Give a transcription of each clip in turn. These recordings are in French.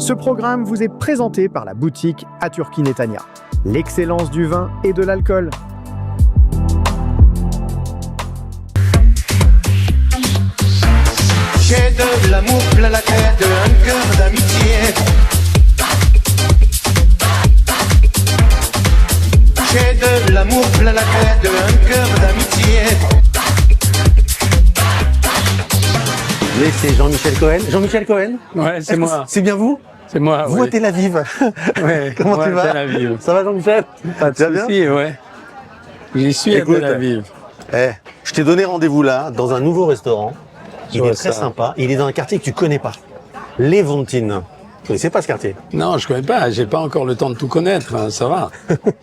Ce programme vous est présenté par la boutique à Turquie Netanya. L'excellence du vin et de l'alcool. J'ai de l'amour plein la tête, un cœur d'amitié. J'ai de l'amour plein la tête, un cœur d'amitié. Oui, c'est Jean-Michel Cohen. Jean-Michel Cohen? Ouais, c'est moi. C'est bien vous? C'est moi, Vous oui. à Tel Aviv. Ouais, Comment moi tu à vas? Tel Aviv. Ça va, Jean-Michel? Pas de Tu vas bien? soucis, ouais. J'y suis Écoute, à Tel Aviv. Je t'ai donné rendez-vous là, dans un nouveau restaurant. Il Je est vois très ça. sympa. Il est dans un quartier que tu connais pas. Levantine. Tu connaissais pas ce quartier? Non, je connais pas. J'ai pas encore le temps de tout connaître. Hein, ça va.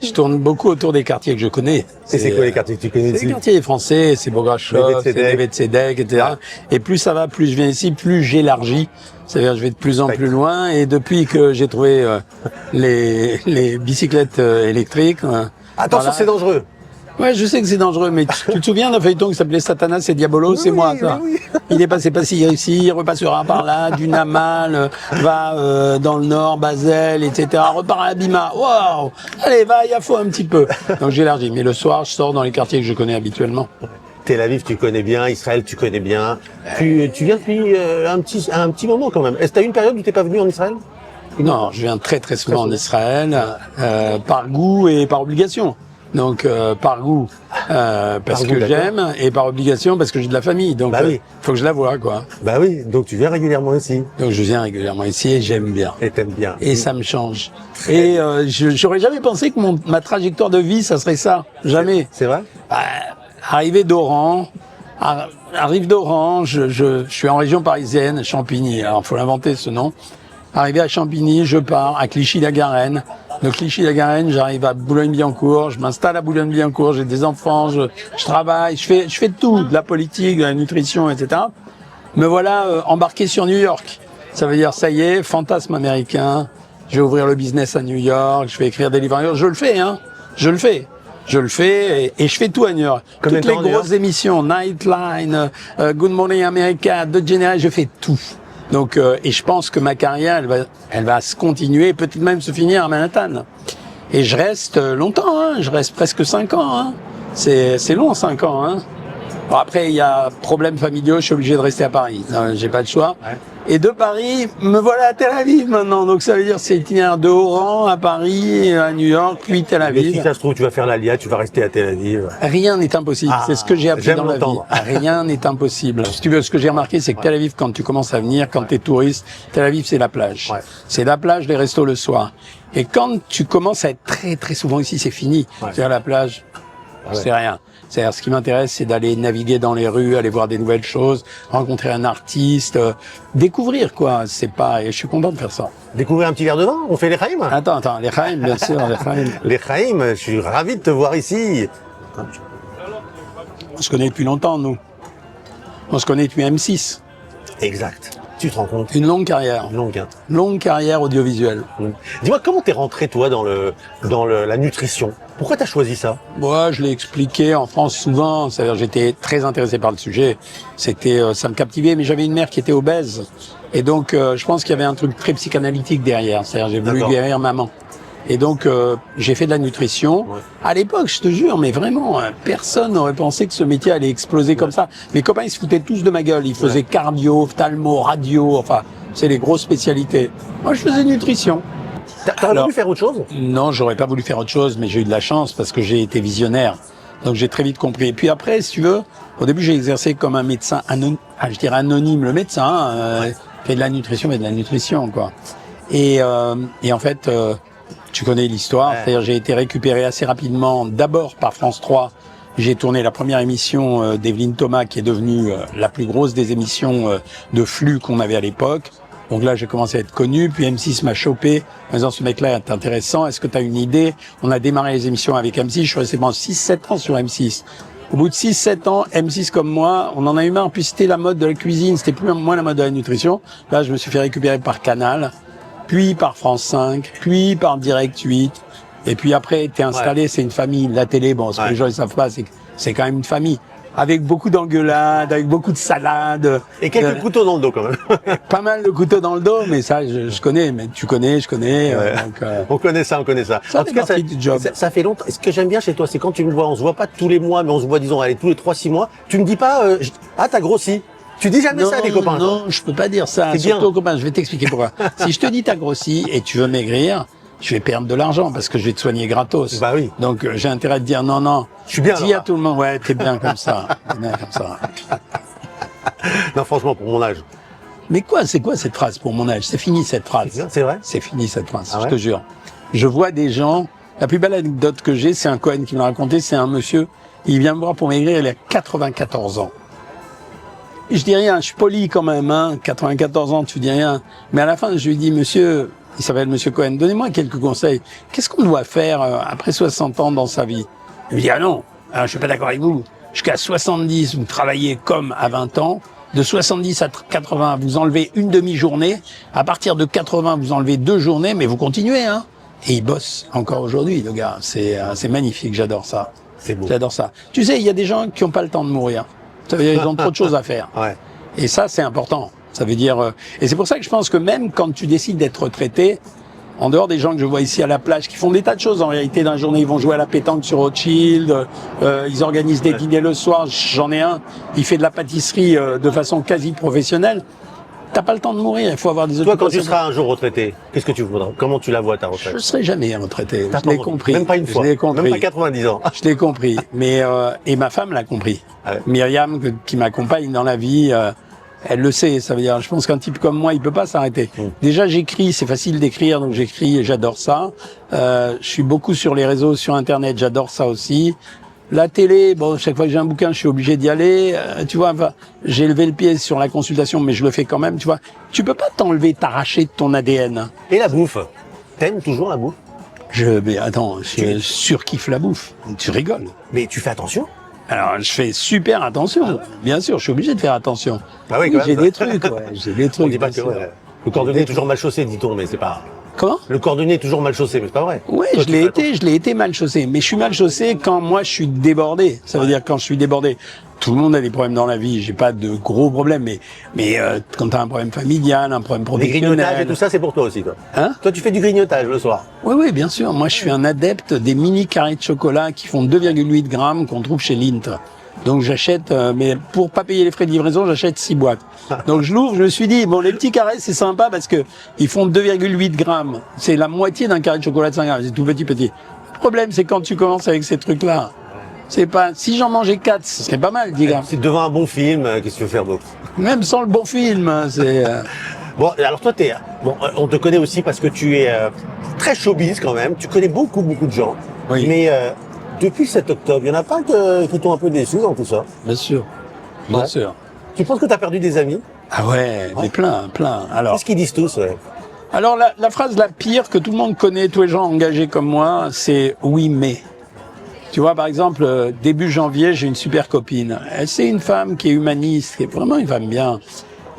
Je tourne beaucoup autour des quartiers que je connais. Et c'est quoi les quartiers que tu connais C'est ici? les quartiers français, c'est Bogachov, c'est Nevet Nevet-Tzedek, etc. Et plus ça va, plus je viens ici, plus j'élargis. C'est-à-dire, je vais de plus en plus loin. Et depuis que j'ai trouvé les bicyclettes électriques, Attention, voilà. c'est dangereux. Ouais, je sais que c'est dangereux, mais tu te souviens d'un feuilleton qui s'appelait Satanas et Diabolo? C'est moi, ça. oui. Il est passé par ici, il repassera par là, du Namal, va dans le nord, Basel, etc. Repart à Bima. Waouh! Allez, va, il y a faut un petit peu. Donc j'élargis. Mais le soir, je sors dans les quartiers que je connais habituellement. Tel Aviv, tu connais bien. Israël, tu connais bien. Tu viens depuis un petit moment quand même. Est-ce que tu as eu une période où tu n'es pas venu en Israël? Non, je viens très très souvent en Israël, par goût et par obligation. Donc par goût parce que j'aime et par obligation parce que j'ai de la famille. Donc faut que je la voie, quoi. Bah oui, donc tu viens régulièrement ici. Donc je viens régulièrement ici et j'aime bien. Et t'aimes bien. Et ça me change. Et j'aurais jamais pensé que ma trajectoire de vie, ça serait ça. Jamais. C'est vrai? Arrivé d'Oran, arrive d'Oran, je suis en région parisienne, Champigny. Alors faut l'inventer ce nom. Arrivé à Champigny, je pars à Clichy-la-Garenne. De Clichy-la-Garenne, j'arrive à Boulogne-Billancourt, je m'installe à Boulogne-Billancourt, j'ai des enfants, je travaille, je fais tout, de la politique, de la nutrition, etc. Me voilà embarqué sur New York. Ça veut dire, ça y est, fantasme américain, je vais ouvrir le business à New York, je vais écrire des livres à New York, je le fais, hein, je le fais. Je le fais et je fais tout à New York. Toutes les grosses émissions, Nightline, Good Morning America, The Generation, je fais tout. Donc, et je pense que ma carrière, elle va se continuer, peut-être même se finir à Manhattan. Et je reste longtemps, hein, je reste presque 5 ans. Hein. C'est long, 5 ans. Hein. Bon, après, il y a problèmes familiaux, je suis obligé de rester à Paris. J'ai pas le choix. Ouais. Et de Paris, me voilà à Tel Aviv maintenant. Donc ça veut dire c'est itinéraire de Oran à Paris, à New York, puis Tel Aviv. Mais si ça se trouve, tu vas faire l'Alia, tu vas rester à Tel Aviv. Rien n'est impossible. C'est ce que j'ai appris dans la vie. Rien n'est impossible. Si tu veux, ce que j'ai remarqué, c'est que Tel Aviv, quand tu commences à venir, quand tu es touriste, Tel Aviv, c'est la plage. Ouais. C'est la plage, les restos le soir. Et quand tu commences à être très très souvent ici, c'est fini. Ouais. C'est-à-dire la plage, c'est rien. C'est-à-dire, ce qui m'intéresse, c'est d'aller naviguer dans les rues, aller voir des nouvelles choses, rencontrer un artiste, découvrir, quoi. C'est pas, et je suis content de faire ça. Découvrir un petit verre de vin? On fait les Chaim? Attends, les Chaim, bien sûr, les Chaim. Les Chaim, je suis ravi de te voir ici. On se connaît depuis longtemps, nous. On se connaît depuis M6. Exact. Tu te rends compte? Une longue carrière. Longue carrière audiovisuelle. Dis-moi, comment t'es rentré, toi, dans la nutrition? Pourquoi t'as choisi ça? Moi, je l'ai expliqué en France souvent. C'est-à-dire, j'étais très intéressé par le sujet. Ça me captivait, mais j'avais une mère qui était obèse. Et donc, je pense qu'il y avait un truc très psychanalytique derrière. C'est-à-dire, j'ai voulu guérir maman. Et donc, j'ai fait de la nutrition. Ouais. À l'époque, je te jure, mais vraiment, personne n'aurait pensé que ce métier allait exploser comme ça. Mes copains, ils se foutaient tous de ma gueule. Ils faisaient cardio, ophtalmo, radio, enfin, c'est les grosses spécialités. Moi, je faisais nutrition. T'aurais voulu faire autre chose? Non, j'aurais pas voulu faire autre chose, mais j'ai eu de la chance parce que j'ai été visionnaire. Donc, j'ai très vite compris. Et puis après, si tu veux, au début, j'ai exercé comme un médecin je dirais anonyme, le médecin, fait de la nutrition, mais de la nutrition, quoi. Et en fait, tu connais l'histoire, c'est-à-dire j'ai été récupéré assez rapidement, d'abord par France 3. J'ai tourné la première émission d'Evelyne Thomas, qui est devenue la plus grosse des émissions de flux qu'on avait à l'époque. Donc là, j'ai commencé à être connu, puis M6 m'a chopé en disant, ce mec-là est intéressant, est-ce que tu as une idée? On a démarré les émissions avec M6, je suis resté pendant 6-7 ans sur M6. Au bout de 6-7 ans, M6 comme moi, on en a eu marre, puis c'était la mode de la cuisine, c'était plus moins la mode de la nutrition. Là, je me suis fait récupérer par Canal, puis par France 5, puis par Direct 8. Et puis après, t'es installé, c'est une famille. La télé, bon, ce que les gens ne savent pas, c'est que c'est quand même une famille. avec beaucoup d'engueulades, avec beaucoup de salades. Et quelques couteaux dans le dos quand même. Pas mal de couteaux dans le dos, mais ça, je connais. Mais tu connais, je connais. Ouais. On connaît ça, on connaît ça. Ça fait partie du job. Ça fait longtemps. Ce que j'aime bien chez toi, c'est quand tu me vois, on se voit pas tous les mois, mais on se voit, disons, allez, tous les 3-6 mois. Tu me dis pas, ah, t'as grossi. Tu dis jamais ça à des copains. Non, je peux pas dire ça. C'est Surtout bien. aux copains, je vais t'expliquer pourquoi. Si je te dis t'as grossi et tu veux maigrir, je vais perdre de l'argent parce que je vais te soigner gratos. Bah oui. Donc j'ai intérêt à te dire non. Je suis bien. Dis alors, à tout le monde, ouais, t'es bien comme ça. T'es bien comme ça. Non, franchement, pour mon âge. Mais c'est quoi cette phrase pour mon âge? C'est fini cette phrase. C'est vrai? C'est fini cette phrase, Ah ouais je te jure. Je vois des gens, la plus belle anecdote que j'ai, c'est un Cohen qui me l'a raconté, c'est un monsieur, il vient me voir pour maigrir, il a 94 ans. Je dis rien, je suis poli quand même, hein, 94 ans, tu dis rien. Mais à la fin, je lui dis, monsieur, il s'appelle monsieur Cohen, donnez-moi quelques conseils. Qu'est-ce qu'on doit faire après 60 ans dans sa vie? Il me dit, ah non, je suis pas d'accord avec vous. Jusqu'à 70, vous travaillez comme à 20 ans. De 70 à 80, vous enlevez une demi-journée. À partir de 80, vous enlevez 2 journées, mais vous continuez, hein. Et il bosse encore aujourd'hui, le gars. C'est magnifique, j'adore ça. C'est beau. J'adore ça. Tu sais, il y a des gens qui n'ont pas le temps de mourir. Ça veut dire qu'ils ont trop de choses à faire. Ouais. Et ça, c'est important. Ça veut dire... et c'est pour ça que je pense que même quand tu décides d'être retraité, en dehors des gens que je vois ici à la plage, qui font des tas de choses en réalité dans la journée, ils vont jouer à la pétanque sur Rothschild, ils organisent des dîners le soir, j'en ai un, il fait de la pâtisserie de façon quasi professionnelle. T'as pas le temps de mourir, il faut avoir des Toi, quand occupations. tu seras un jour retraité, qu'est-ce que tu voudras? Comment tu la vois, ta retraite? Je serai jamais retraité, T'as je l'ai pas- compris. Même pas une fois. Je l'ai compris. Même pas 90 ans. Je l'ai compris. Mais et ma femme l'a compris. Ah ouais. Myriam, qui m'accompagne dans la vie, elle le sait. Ça veut dire, je pense qu'un type comme moi, il peut pas s'arrêter. Déjà, j'écris, c'est facile d'écrire, donc j'écris et j'adore ça. Je suis beaucoup sur les réseaux, sur Internet, j'adore ça aussi. La télé, bon, chaque fois que j'ai un bouquin, je suis obligé d'y aller. Tu vois, enfin, j'ai levé le pied sur la consultation, mais je le fais quand même. Tu vois, tu peux pas t'enlever, t'arracher de ton ADN. Et la bouffe? T'aimes toujours la bouffe? Mais attends, je surkiffe la bouffe. Tu rigoles. Mais tu fais attention? Alors, je fais super attention. Bien sûr, je suis obligé de faire attention. Ah oui, quand J'ai même. des trucs, ouais. J'ai des trucs. On dit pas bien que, sûr. ouais, le cordonnier est toujours mal chaussé, dit-on, mais c'est pas... Comment? Le cordonnier est toujours mal chaussé, mais c'est pas vrai. Ouais, Toi, je tu l'ai fais été, je l'ai été mal chaussé. Mais je suis mal chaussé quand moi je suis débordé. Ça veut dire quand je suis débordé. Tout le monde a des problèmes dans la vie. J'ai pas de gros problèmes, mais quand t'as un problème familial, un problème Les grignotages et professionnel. tout ça, c'est pour toi aussi, toi. Hein? Toi, tu fais du grignotage le soir. Oui, bien sûr. Moi, je suis un adepte des mini carrés de chocolat qui font 2,8 grammes qu'on trouve chez Lindt. Donc j'achète, mais pour pas payer les frais de livraison, j'achète 6 boîtes. Donc je l'ouvre, je me suis dit, bon, les petits carrés, c'est sympa parce que ils font 2,8 grammes. C'est la moitié d'un carré de chocolat de 5 grammes, c'est tout petit. Le problème, c'est quand tu commences avec ces trucs-là. C'est pas, si j'en mangeais 4, ce serait pas mal, 10 grammes. C'est devant un bon film, qu'est-ce que tu veux faire d'autre? Même sans le bon film, c'est... Bon, alors toi, on te connaît aussi parce que tu es très showbiz quand même. Tu connais beaucoup de gens. Oui. Mais depuis 7 octobre, il y en a pas qui t'ont un peu déçu dans tout ça. Bien sûr. Bien Ouais. sûr. Tu penses que tu as perdu des amis? Ah ouais, mais plein. Alors, Qu'est-ce qu'ils disent tous? Ouais. Alors la phrase la pire que tout le monde connaît, tous les gens engagés comme moi, c'est oui mais. Tu vois, par exemple, début janvier, j'ai une super copine. C'est une femme qui est humaniste, qui est vraiment une femme bien.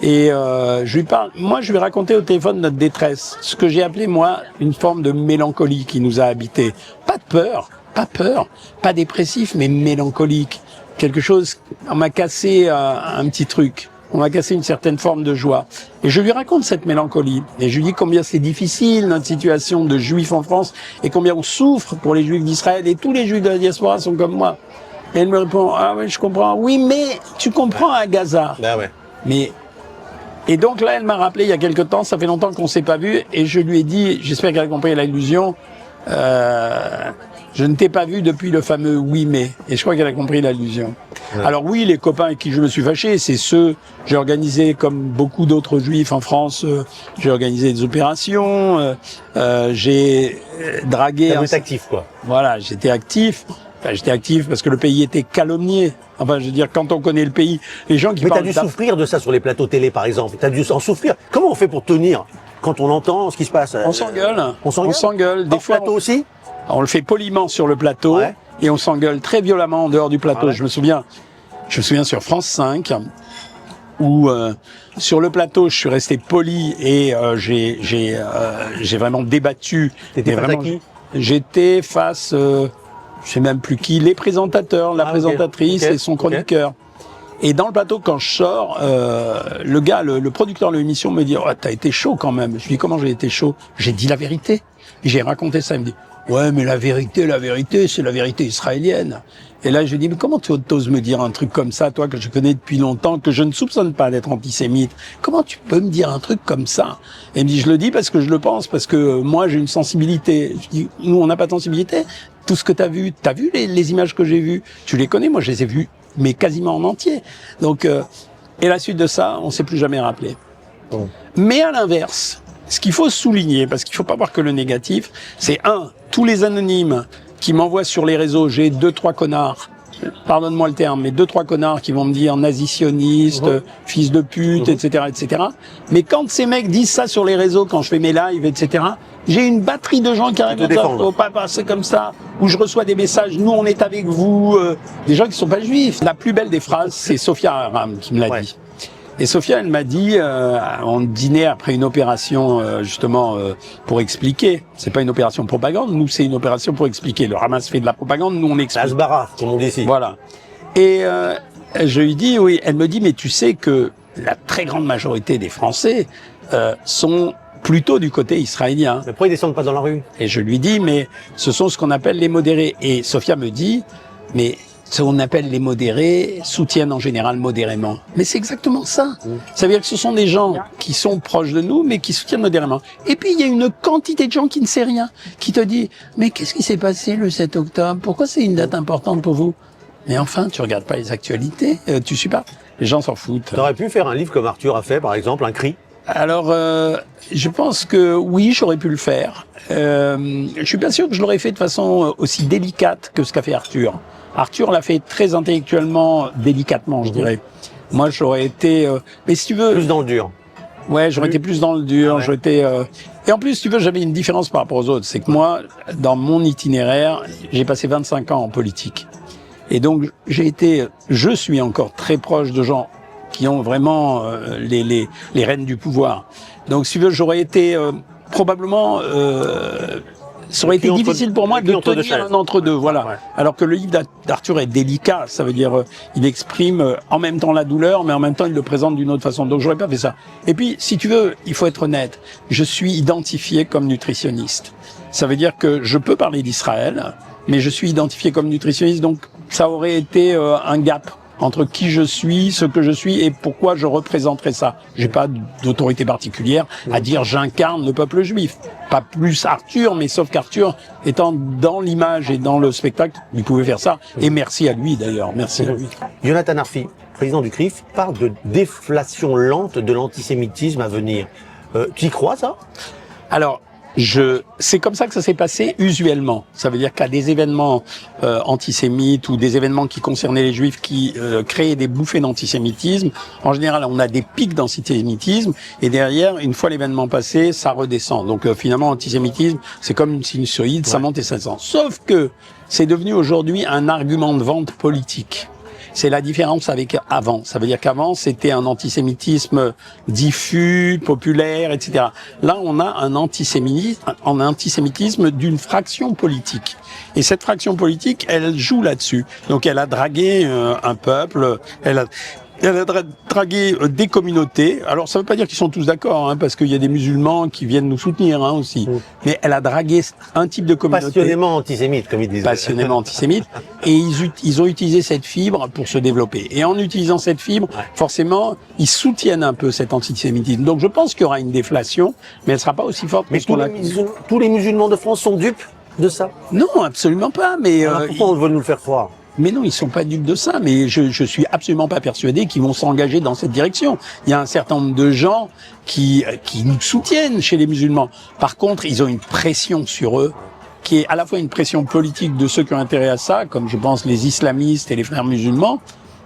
Et je lui parle. Moi, je lui ai raconté au téléphone notre détresse, ce que j'ai appelé moi une forme de mélancolie qui nous a habité. Pas peur, pas dépressif, mais mélancolique. Quelque chose. On m'a cassé un petit truc. On m'a cassé une certaine forme de joie. Et je lui raconte cette mélancolie. Et je lui dis combien c'est difficile, notre situation de juifs en France, et combien on souffre pour les juifs d'Israël, et tous les juifs de la diaspora sont comme moi. Et elle me répond, ah oui, je comprends. Oui, mais tu comprends à Gaza. Ben ouais. Mais, et donc là, elle m'a rappelé il y a quelque temps, ça fait longtemps qu'on s'est pas vu, et je lui ai dit, j'espère qu'elle a compris l'allusion, je ne t'ai pas vu depuis le fameux oui mais. Et je crois qu'elle a compris l'allusion. Ouais. Alors oui, les copains avec qui je me suis fâché, c'est ceux, j'ai organisé comme beaucoup d'autres juifs en France, j'ai organisé des opérations, j'ai dragué. T'as été actif, quoi. Voilà, j'étais actif. Enfin, j'étais actif parce que le pays était calomnié. Enfin, je veux dire, quand on connaît le pays, les gens qui Mais parlent... t'as dû souffrir de ça sur les plateaux télé, par exemple. T'as dû en souffrir. Comment on fait pour tenir quand on entend ce qui se passe? On s'engueule. On s'engueule. Des Hors fois, plateau aussi? on le fait poliment sur le plateau, ouais. Et on s'engueule très violemment en dehors du plateau. Ah ouais. Je me souviens sur France 5, où sur le plateau, je suis resté poli et j'ai vraiment débattu. T'étais face à qui? J'étais face je sais même plus qui, les présentateurs, la présentatrice et son chroniqueur. Et dans le plateau, quand je sors, le gars, le producteur de l'émission me dit « Oh, t'as été chaud quand même ». Je lui dis « Comment j'ai été chaud ?» J'ai dit la vérité. J'ai raconté ça. Il me dit « Ouais, mais la vérité, c'est la vérité israélienne ». Et là, je lui dis « Mais comment tu oses me dire un truc comme ça, toi, que je connais depuis longtemps, que je ne soupçonne pas d'être antisémite? Comment tu peux me dire un truc comme ça ?» Et il me dit « Je le dis parce que je le pense, parce que moi, j'ai une sensibilité. » Je dis « Nous, on n'a pas de sensibilité. Tout ce que t'as vu les images que j'ai vues? Tu les connais, moi, je les ai vues. Mais quasiment en entier. Donc, et la suite de ça, on s'est plus jamais rappelé. Oh. Mais à l'inverse, ce qu'il faut souligner, parce qu'il faut pas voir que le négatif, c'est tous les anonymes qui m'envoient sur les réseaux, j'ai 2-3 connards, pardonne-moi le terme, mais 2-3 connards qui vont me dire nazi-sioniste, fils de pute, etc., etc. Mais quand ces mecs disent ça sur les réseaux, quand je fais mes lives, etc., j'ai une batterie de gens qui arrivent à dire « Faut pas passer comme ça », où je reçois des messages « Nous, on est avec vous », des gens qui sont pas juifs. La plus belle des phrases, c'est Sophia Aram qui me l'a dit. Et Sophia, elle m'a dit, on dînait après une opération, justement, pour expliquer. C'est pas une opération propagande, nous, c'est une opération pour expliquer. Le Hamas fait de la propagande, nous, on explique. Asbara, comme on dit ici. Voilà. Et je lui dis, oui, elle me dit, mais tu sais que la très grande majorité des Français sont plutôt du côté israélien. Mais pourquoi ils descendent pas dans la rue? Et je lui dis, mais ce sont ce qu'on appelle les modérés. Et Sophia me dit, mais ce qu'on appelle les modérés soutiennent en général modérément. Mais c'est exactement ça. Ça veut dire que ce sont des gens qui sont proches de nous, mais qui soutiennent modérément. Et puis, il y a une quantité de gens qui ne sait rien, qui te dit, mais qu'est-ce qui s'est passé le 7 octobre? Pourquoi c'est une date importante pour vous? Mais enfin, tu regardes pas les actualités, tu suis pas. Les gens s'en foutent. T'aurais pu faire un livre comme Arthur a fait, par exemple, Un cri? Alors, je pense que oui, j'aurais pu le faire. Je suis pas sûr que je l'aurais fait de façon aussi délicate que ce qu'a fait Arthur. Arthur l'a fait très intellectuellement, délicatement, je dirais. Moi, j'aurais été... mais si tu veux... Plus dans le dur. Ouais, j'aurais été plus dans le dur. Ouais. J'aurais été... Et en plus, si tu veux, j'avais une différence par rapport aux autres. C'est que moi, dans mon itinéraire, j'ai passé 25 ans en politique. Et donc, je suis encore très proche de gens qui ont vraiment les rênes du pouvoir. Donc, si tu veux, j'aurais été probablement... ça aurait été difficile pour moi de tenir un entre-deux, voilà. Ouais. Alors que le livre d'Arthur est délicat, ça veut dire il exprime en même temps la douleur, mais en même temps il le présente d'une autre façon. Donc j'aurais pas fait ça. Et puis, si tu veux, il faut être honnête, je suis identifié comme nutritionniste. Ça veut dire que je peux parler d'Israël, mais je suis identifié comme nutritionniste, donc ça aurait été un gap entre qui je suis, ce que je suis et pourquoi je représenterais ça. J'ai pas d'autorité particulière à dire j'incarne le peuple juif. Pas plus Arthur, mais sauf qu'Arthur étant dans l'image et dans le spectacle, il pouvait faire ça. Et merci à lui d'ailleurs, merci à lui. Jonathan Arfi, président du CRIF, parle de déflation lente de l'antisémitisme à venir. Tu y crois ça? Alors, c'est comme ça que ça s'est passé usuellement. Ça veut dire qu'à des événements antisémites ou des événements qui concernaient les juifs qui créaient des bouffées d'antisémitisme, en général on a des pics d'antisémitisme et derrière, une fois l'événement passé, ça redescend. Donc finalement l'antisémitisme, c'est comme une sinusoïde, ça monte et ça descend. Sauf que c'est devenu aujourd'hui un argument de vente politique. C'est la différence avec avant. Ça veut dire qu'avant, c'était un antisémitisme diffus, populaire, etc. Là, on a un antisémitisme d'une fraction politique. Et cette fraction politique, elle joue là-dessus. Donc, elle a dragué un peuple, elle a dragué des communautés. Alors, ça ne veut pas dire qu'ils sont tous d'accord, hein, parce qu'il y a des musulmans qui viennent nous soutenir aussi. Mais elle a dragué un type de communauté. Passionnément antisémite, comme ils disent. Passionnément antisémite. Et ils ont utilisé cette fibre pour se développer. Et en utilisant cette fibre, forcément, ils soutiennent un peu cet antisémitisme. Donc, je pense qu'il y aura une déflation, mais elle ne sera pas aussi forte que ce qu'on a. Tous les musulmans de France sont dupes de ça? Non, absolument pas. Mais pourquoi on veut nous le faire croire? Mais non, ils sont pas dupes de ça, mais je suis absolument pas persuadé qu'ils vont s'engager dans cette direction. Il y a un certain nombre de gens qui nous soutiennent chez les musulmans. Par contre, ils ont une pression sur eux, qui est à la fois une pression politique de ceux qui ont intérêt à ça, comme je pense les islamistes et les frères musulmans,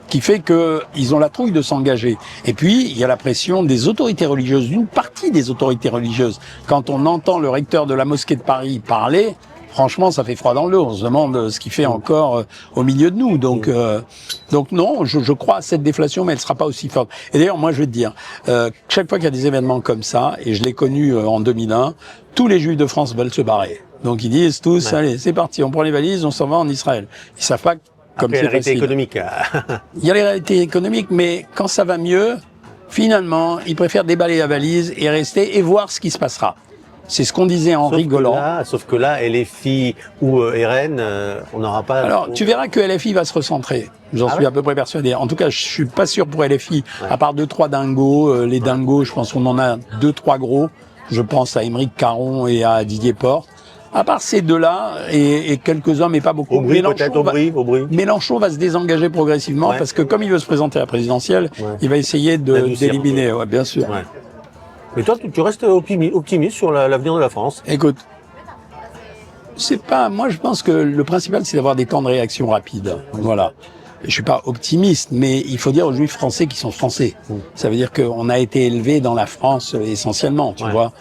qui fait qu'ils ont la trouille de s'engager. Et puis, il y a la pression des autorités religieuses, d'une partie des autorités religieuses. Quand on entend le recteur de la mosquée de Paris parler, franchement, ça fait froid dans le dos. On se demande ce qu'il fait encore au milieu de nous. Donc non, je crois à cette déflation, mais elle sera pas aussi forte. Et d'ailleurs, moi, je vais te dire, chaque fois qu'il y a des événements comme ça, et je l'ai connu en 2001, tous les Juifs de France veulent se barrer. Donc ils disent tous, Ouais. allez, c'est parti, on prend les valises, on s'en va en Israël. Ils savent pas comme Après, c'est la réalité facile. économique. Il y a les réalités économiques, mais quand ça va mieux, finalement, ils préfèrent déballer la valise et rester et voir ce qui se passera. C'est ce qu'on disait en rigolant. Sauf que là, LFI ou RN, on n'aura pas... Alors, tu verras que LFI va se recentrer. J'en suis ouais à peu près persuadé. En tout cas, je suis pas sûr pour LFI. À part 2-3 dingos, les dingos, je pense qu'on en a 2-3 gros. Je pense à Aymeric Caron et à Didier Porte. À part ces deux-là, et quelques-uns, mais pas beaucoup. Aubry, peut-être, Aubry. Mélenchon va se désengager progressivement Ouais. parce que comme il veut se présenter à la présidentielle, il va essayer D'adoucir d'éliminer, ouais, bien sûr. Ouais. Mais toi, tu restes optimiste sur l'avenir de la France. Écoute, c'est pas, moi je pense que le principal c'est d'avoir des temps de réaction rapides. Voilà. Je suis pas optimiste, mais il faut dire aux Juifs français qu'ils sont français. Ça veut dire qu'on a été élevés dans la France essentiellement, tu Ouais. vois.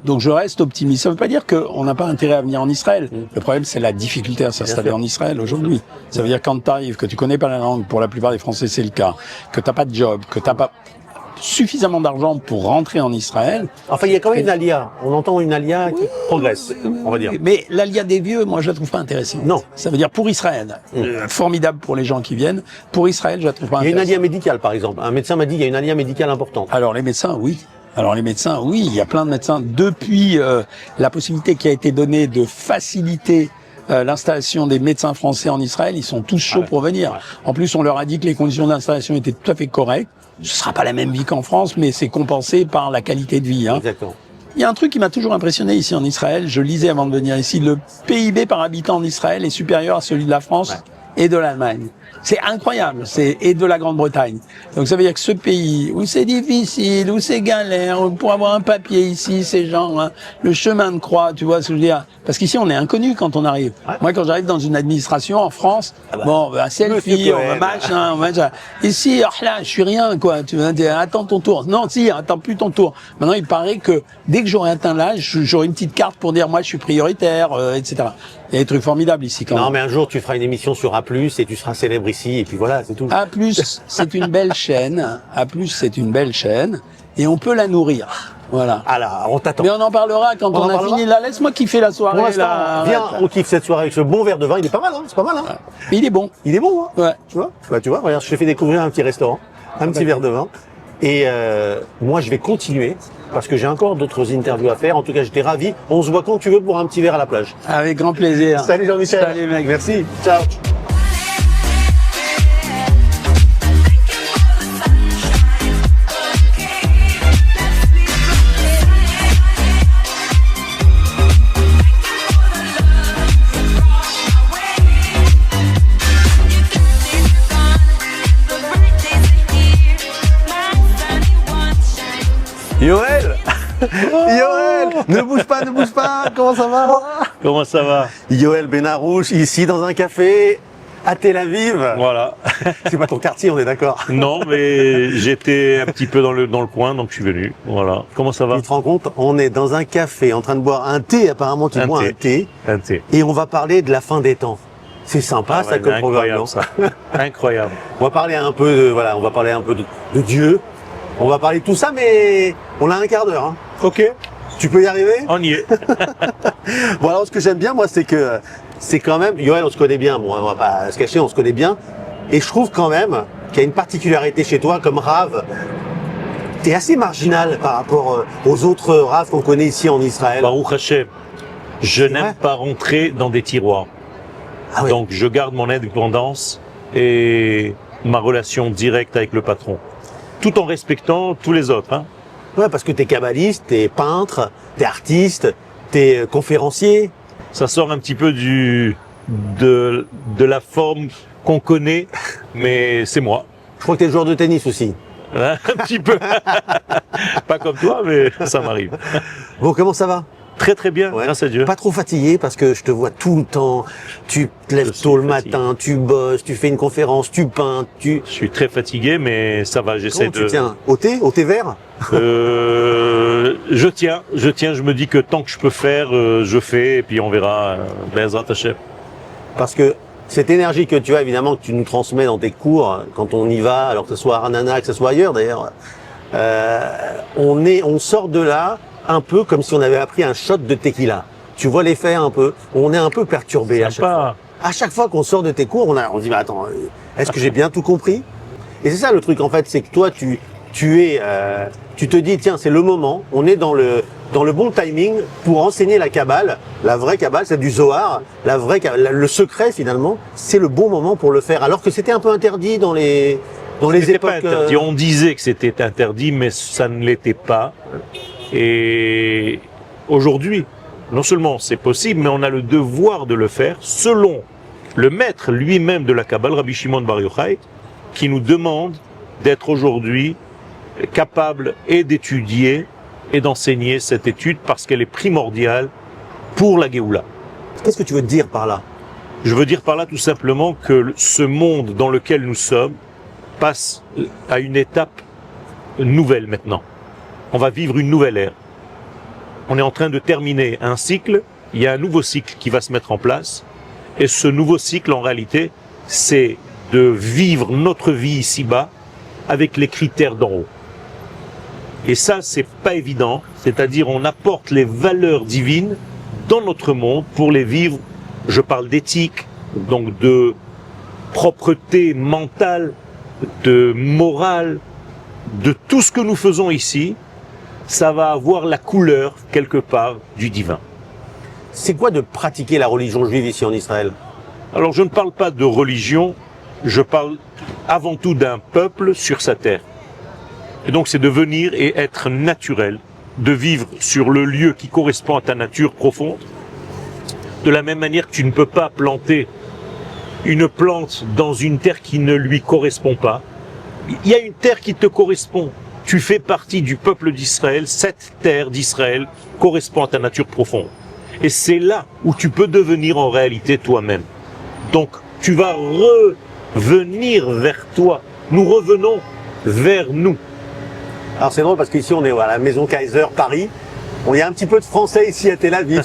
Donc je reste optimiste. Ça veut pas dire qu'on n'a pas intérêt à venir en Israël. Le problème c'est la difficulté à s'installer sûr. en Israël aujourd'hui. Ça veut dire quand tu arrives, que tu connais pas la langue, pour la plupart des Français c'est le cas, que t'as pas de job, que t'as pas suffisamment d'argent pour rentrer en Israël. Enfin, il y a quand même une alia. On entend une alia qui progresse, on va dire. Mais l'alia des vieux, moi, je la trouve pas intéressante. Non. Ça veut dire pour Israël, formidable pour les gens qui viennent. Pour Israël, je la trouve pas Il y a une intéressante. alia médicale, par exemple. Un médecin m'a dit qu'il y a une alia médicale importante. Alors les médecins, oui. Il y a plein de médecins. Depuis la possibilité qui a été donnée de faciliter l'installation des médecins français en Israël, ils sont tous chauds pour venir. En plus, on leur a dit que les conditions d'installation étaient tout à fait correctes. Ce sera pas la même vie qu'en France, mais c'est compensé par la qualité de vie. Hein. Exactement. Il y a un truc qui m'a toujours impressionné ici en Israël. Je lisais avant de venir ici, le PIB par habitant en Israël est supérieur à celui de la France et de l'Allemagne. C'est incroyable, et de la Grande-Bretagne. Donc ça veut dire que ce pays où c'est difficile, où c'est galère, où pour avoir un papier ici, c'est genre hein, le chemin de croix, tu vois ce que je veux dire. Parce qu'ici on est inconnu quand on arrive. Ouais. Moi quand j'arrive dans une administration en France, bon, un selfie, Monsieur on va Cohen. machin. Ici, oh là, je suis rien quoi. Tu vois, attends ton tour. Non, si, attends plus ton tour. Maintenant, il paraît que dès que j'aurai atteint l'âge, j'aurai une petite carte pour dire moi je suis prioritaire, etc. Il y a des trucs formidables ici quand même. Non, mais un jour, tu feras une émission sur A+, et tu seras célèbre ici, et puis voilà, c'est tout. A+, c'est une belle chaîne. A+, c'est une belle chaîne. Et on peut la nourrir. Voilà. Ah là, on t'attend. Mais on en parlera quand On on en a parlera fini là. Laisse-moi kiffer la Pour soirée l'instant, là. viens, on kiffe cette soirée avec ce bon verre de vin. Il est pas mal, hein. C'est pas mal, hein. Mais il est bon. Il est bon, hein. Ouais. Tu vois? Bah, tu vois, regarde, je t'ai fait découvrir un petit restaurant, un petit verre de vin. Et moi, je vais continuer parce que j'ai encore d'autres interviews à faire. En tout cas, j'étais ravi. On se voit quand tu veux pour un petit verre à la plage. Avec grand plaisir. Salut Jean-Michel. Salut mec. Merci. Ciao. Yoël. Yoël, ne bouge pas, comment ça va? Comment ça va? Yoël Benarouche, ici dans un café à Tel Aviv. Voilà. C'est pas ton quartier, on est d'accord. Non, mais j'étais un petit peu dans le coin, donc je suis venu. Voilà. Comment ça va? Tu te rends compte, on est dans un café en train de boire un thé, apparemment tu Un bois thé. un thé, Un thé. et on va parler de la fin des temps. C'est sympa, ça Ouais, comme programme, non? incroyable ça. Incroyable. On va parler un peu de, voilà, on va parler un peu de Dieu. On va parler de tout ça, mais on a un quart d'heure, hein. Ok, Tu peux y arriver? on y est. Bon, alors, ce que j'aime bien, moi, c'est que c'est quand même, Yoël, on se connaît bien, bon, on va pas se cacher, on se connaît bien. Et je trouve quand même qu'il y a une particularité chez toi, comme Rav. T'es assez marginal par rapport aux autres Rav qu'on connaît ici en Israël. Baruch Hashem, je vrai. n'aime pas rentrer dans des tiroirs. Ah oui. Donc je garde mon indépendance et ma relation directe avec le patron. Tout en respectant tous les autres. Hein. Ouais, parce que t'es kabbaliste, t'es peintre, t'es artiste, t'es conférencier. Ça sort un petit peu de la forme qu'on connaît, mais c'est moi. Je crois que t'es joueur de tennis aussi. Hein, un petit peu. Pas comme toi, mais ça m'arrive. Bon, comment ça va? Très très bien, Ouais. grâce à Dieu. Pas trop fatigué parce que je te vois tout le temps. Tu te lèves Je suis tôt le fatigué. matin, tu bosses, tu fais une conférence, tu peins, tu... Je suis très fatigué, mais ça va, j'essaie Comment tu tiens? Au thé vert? Je tiens, je me dis que tant que je peux faire, je fais, et puis on verra, Bezrat Hashem. Parce que cette énergie que tu as, évidemment, que tu nous transmets dans tes cours, quand on y va, alors que ce soit à Ranana, que ce soit ailleurs d'ailleurs, on sort de là un peu comme si on avait appris un shot de tequila. tu vois l'effet un peu. On est un peu perturbé à chaque fois. Sympa. À chaque fois qu'on sort de tes cours, on se dit, mais attends, est-ce que j'ai bien tout compris? Et c'est ça le truc, en fait, c'est que toi, tu te dis, tiens, c'est le moment, on est dans le bon timing pour enseigner la Kabbale, la vraie Kabbale, c'est du Zohar, le secret, finalement, c'est le bon moment pour le faire, alors que c'était un peu interdit dans les C'était époques... pas interdit. On disait que c'était interdit, mais ça ne l'était pas. Et aujourd'hui, non seulement c'est possible, mais on a le devoir de le faire selon le maître lui-même de la Kabbale, Rabbi Shimon Bar Yochai, qui nous demande d'être aujourd'hui capable et d'étudier et d'enseigner cette étude parce qu'elle est primordiale pour la Géoula. Qu'est-ce que tu veux dire par là? Je veux dire par là tout simplement que ce monde dans lequel nous sommes passe à une étape nouvelle maintenant. On va vivre une nouvelle ère. On est en train de terminer un cycle, il y a un nouveau cycle qui va se mettre en place, et ce nouveau cycle en réalité, c'est de vivre notre vie ici-bas avec les critères d'en haut. Et ça, c'est pas évident, c'est-à-dire on apporte les valeurs divines dans notre monde pour les vivre. Je parle d'éthique, donc de propreté mentale, de morale, de tout ce que nous faisons ici, ça va avoir la couleur quelque part du divin. C'est quoi de pratiquer la religion juive ici en Israël? Alors je ne parle pas de religion, je parle avant tout d'un peuple sur sa terre. Et donc c'est de venir et être naturel, de vivre sur le lieu qui correspond à ta nature profonde. De la même manière que tu ne peux pas planter une plante dans une terre qui ne lui correspond pas. Il y a une terre qui te correspond. Tu fais partie du peuple d'Israël, cette terre d'Israël correspond à ta nature profonde. Et c'est là où tu peux devenir en réalité toi-même. Donc tu vas revenir vers toi. Nous revenons vers nous. Alors c'est drôle parce qu'ici on est à la Maison Kaiser Paris. Il y a un petit peu de français ici à Tel Aviv,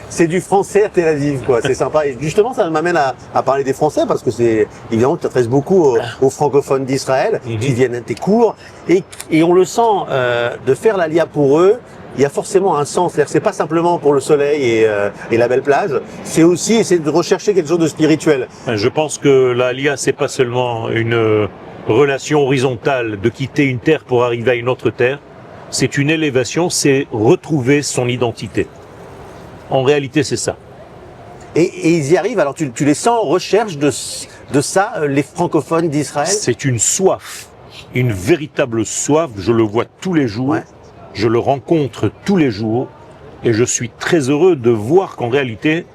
c'est du français à Tel Aviv, quoi. C'est sympa. Et justement, ça m'amène à parler des Français parce que c'est évidemment tu t'adresses beaucoup aux francophones d'Israël qui viennent à tes cours et on le sent de faire l'Alia pour eux. Il y a forcément un sens. C'est pas simplement pour le soleil et la belle plage. C'est aussi essayer de rechercher quelque chose de spirituel. Je pense que l'Alia, c'est pas seulement une relation horizontale de quitter une terre pour arriver à une autre terre. C'est une élévation, c'est retrouver son identité. En réalité, c'est ça. Et ils y arrivent, alors tu les sens en recherche de ça, les francophones d'Israël? C'est une soif, une véritable soif, je le vois tous les jours, je le rencontre tous les jours, et je suis très heureux de voir qu'en réalité,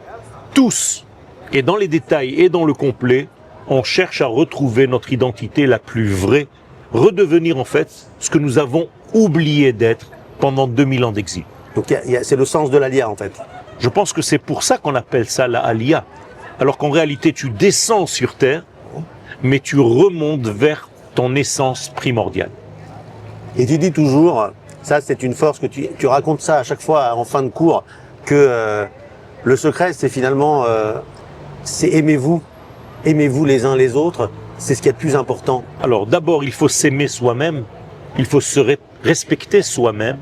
tous, et dans les détails et dans le complet, on cherche à retrouver notre identité la plus vraie, redevenir en fait ce que nous avons oublié d'être pendant 2000 ans d'exil. Donc c'est le sens de l'Alia en fait. Je pense que c'est pour ça qu'on appelle ça la Aliyah. Alors qu'en réalité tu descends sur terre, mais tu remontes vers ton essence primordiale. Et tu dis toujours, ça c'est une force que tu racontes ça à chaque fois en fin de cours, que le secret c'est finalement, c'est aimez-vous les uns les autres, c'est ce qui est le plus important. Alors d'abord il faut s'aimer soi-même, il faut se respecter soi-même,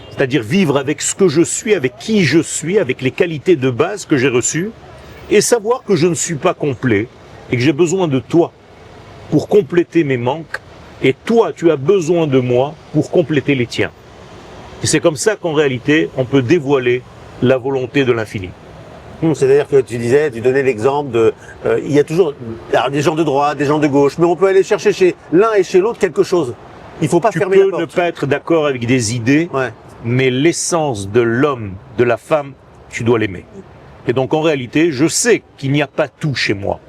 c'est-à-dire vivre avec ce que je suis, avec qui je suis, avec les qualités de base que j'ai reçues, et savoir que je ne suis pas complet, et que j'ai besoin de toi pour compléter mes manques, et toi tu as besoin de moi pour compléter les tiens. Et c'est comme ça qu'en réalité on peut dévoiler la volonté de l'infini. C'est-à-dire que tu donnais l'exemple de, il y a toujours des gens de droite, des gens de gauche, mais on peut aller chercher chez l'un et chez l'autre quelque chose. Il faut pas fermer la porte. Tu peux ne pas être d'accord avec des idées, mais l'essence de l'homme, de la femme, tu dois l'aimer. Et donc en réalité, je sais qu'il n'y a pas tout chez moi,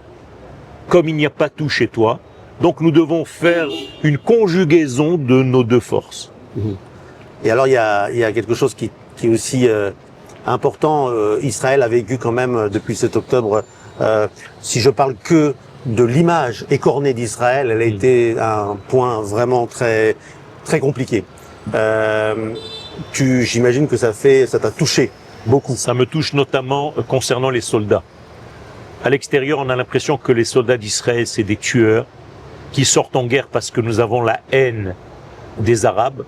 comme il n'y a pas tout chez toi, donc nous devons faire une conjugaison de nos deux forces. Et alors il y a quelque chose qui est aussi important, Israël a vécu quand même depuis 7 octobre, si je parle que de l'image écornée d'Israël, elle a été un point vraiment très, très compliqué. J'imagine que ça t'a touché beaucoup. Ça me touche notamment concernant les soldats. À l'extérieur, on a l'impression que les soldats d'Israël, c'est des tueurs qui sortent en guerre parce que nous avons la haine des Arabes,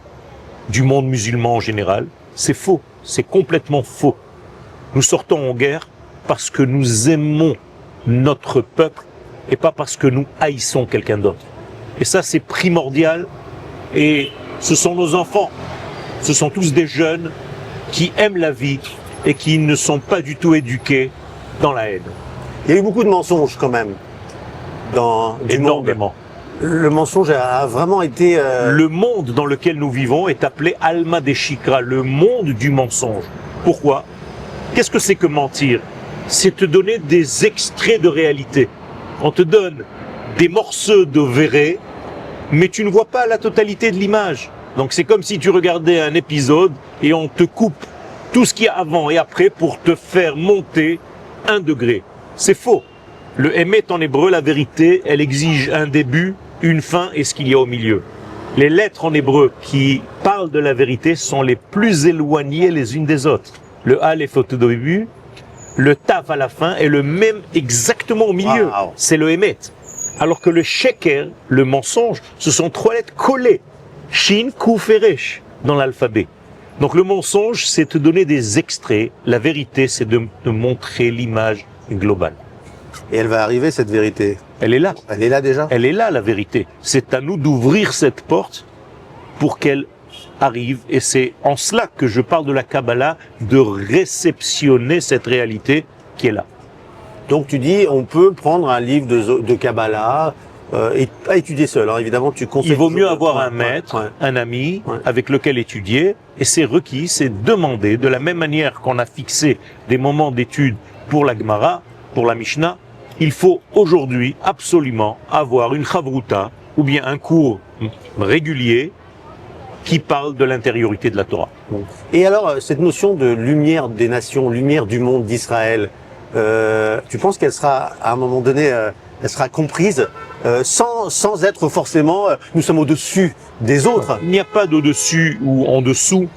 du monde musulman en général. C'est faux, c'est complètement faux. Nous sortons en guerre parce que nous aimons notre peuple et pas parce que nous haïssons quelqu'un d'autre. Et ça, c'est primordial. Et ce sont nos enfants. Ce sont tous des jeunes qui aiment la vie et qui ne sont pas du tout éduqués dans la haine. Il y a eu beaucoup de mensonges quand même du monde. Énormément. Le mensonge a vraiment été... Le monde dans lequel nous vivons est appelé Alma de Shikra, le monde du mensonge. Pourquoi? Qu'est-ce que c'est que mentir? C'est te donner des extraits de réalité. On te donne des morceaux de verré, mais tu ne vois pas la totalité de l'image. Donc c'est comme si tu regardais un épisode et on te coupe tout ce qu'il y a avant et après pour te faire monter 1 degré. C'est faux. Le émet en hébreu, la vérité, elle exige un début, une fin et ce qu'il y a au milieu. Les lettres en hébreu qui parlent de la vérité sont les plus éloignées les unes des autres. Le Aleph au tout début, le Taf à la fin et le même exactement au milieu. Wow. C'est le émet. Alors que le sheker, le mensonge, ce sont 3 lettres collées. Shin, Kuf et Resh dans l'alphabet. Donc le mensonge, c'est te donner des extraits. La vérité, c'est de te montrer l'image globale. Et elle va arriver, cette vérité. Elle est là. Elle est là déjà. Elle est là, la vérité. C'est à nous d'ouvrir cette porte pour qu'elle arrive. Et c'est en cela que je parle de la Kabbalah, de réceptionner cette réalité qui est là. Donc tu dis, on peut prendre un livre de Kabbalah et pas étudier seul. Alors évidemment, tu conseilles... Il vaut mieux toujours- avoir un Ouais, maître, ouais. un ami, Ouais. avec lequel étudier. Et c'est requis, c'est demandé. De la même manière qu'on a fixé des moments d'étude pour la Gemara, pour la Mishnah, il faut aujourd'hui absolument avoir une chavruta ou bien un cours régulier qui parle de l'intériorité de la Torah. Et alors, cette notion de lumière des nations, lumière du monde d'Israël, tu penses qu'elle sera, à un moment donné, elle sera comprise sans être forcément, nous sommes au-dessus des autres. Il n'y a pas d'au-dessus ou en dessous.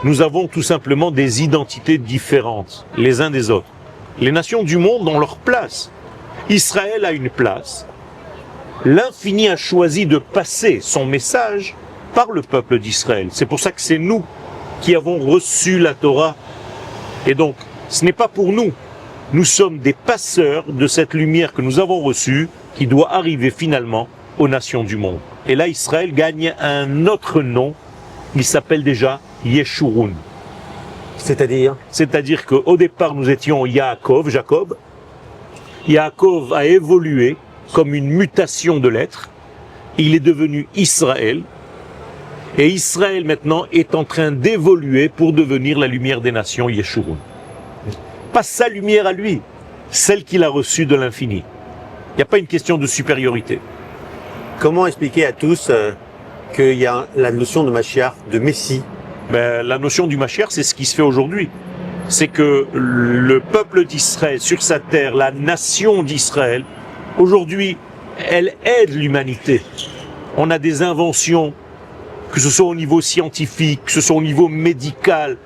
Nous avons tout simplement des identités différentes les uns des autres. Les nations du monde ont leur place. Israël a une place. L'infini a choisi de passer son message par le peuple d'Israël. C'est pour ça que c'est nous qui avons reçu la Torah. Et donc, ce n'est pas pour nous. Nous sommes des passeurs de cette lumière que nous avons reçue qui doit arriver finalement aux nations du monde. Et là, Israël gagne un autre nom. Il s'appelle déjà Yeshurun. C'est-à-dire qu'au départ, nous étions Yaakov, Jacob. Yaakov a évolué comme une mutation de l'être. Il est devenu Israël. Et Israël, maintenant, est en train d'évoluer pour devenir la lumière des nations, Yeshurun. Pas sa lumière à lui, celle qu'il a reçue de l'infini. Il n'y a pas une question de supériorité. Comment expliquer à tous qu'il y a la notion de Mashiach, de Messie? La notion du Mashiach, c'est ce qui se fait aujourd'hui. C'est que le peuple d'Israël, sur sa terre, la nation d'Israël, aujourd'hui, elle aide l'humanité. On a des inventions, que ce soit au niveau scientifique, que ce soit au niveau médical.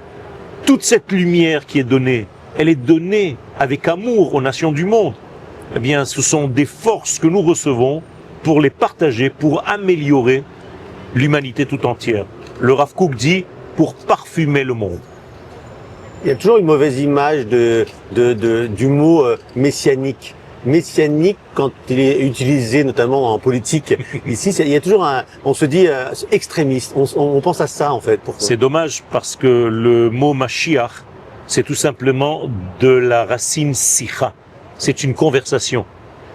Toute cette lumière qui est donnée, elle est donnée avec amour aux nations du monde. Eh bien, ce sont des forces que nous recevons pour les partager, pour améliorer l'humanité tout entière. Le Rav Kook dit, pour parfumer le monde. Il y a toujours une mauvaise image du mot messianique. Messianique, quand il est utilisé notamment en politique, ici, il y a toujours on se dit extrémiste. On pense à ça en fait. Pourquoi? C'est dommage parce que le mot Mashiach, c'est tout simplement de la racine sicha. C'est une conversation.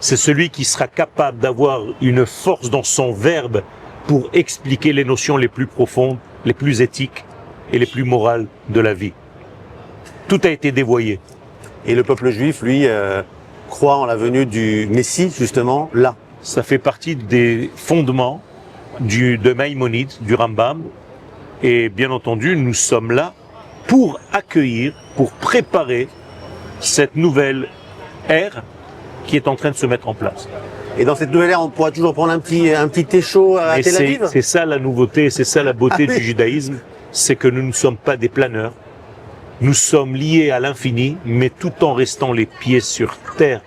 C'est celui qui sera capable d'avoir une force dans son verbe pour expliquer les notions les plus profondes, les plus éthiques et les plus morales de la vie. Tout a été dévoyé. Et le peuple juif, lui, croit en la venue du Messie, justement, là. Ça fait partie des fondements de Maïmonide, du Rambam. Et bien entendu, nous sommes là pour accueillir, pour préparer cette nouvelle ère qui est en train de se mettre en place. Et dans cette nouvelle ère, on pourra toujours prendre un petit thé chaud à Et Tel Aviv. c'est ça la nouveauté, c'est ça la beauté Ah oui. du judaïsme, c'est que nous ne sommes pas des planeurs. Nous sommes liés à l'infini, mais tout en restant les pieds sur terre.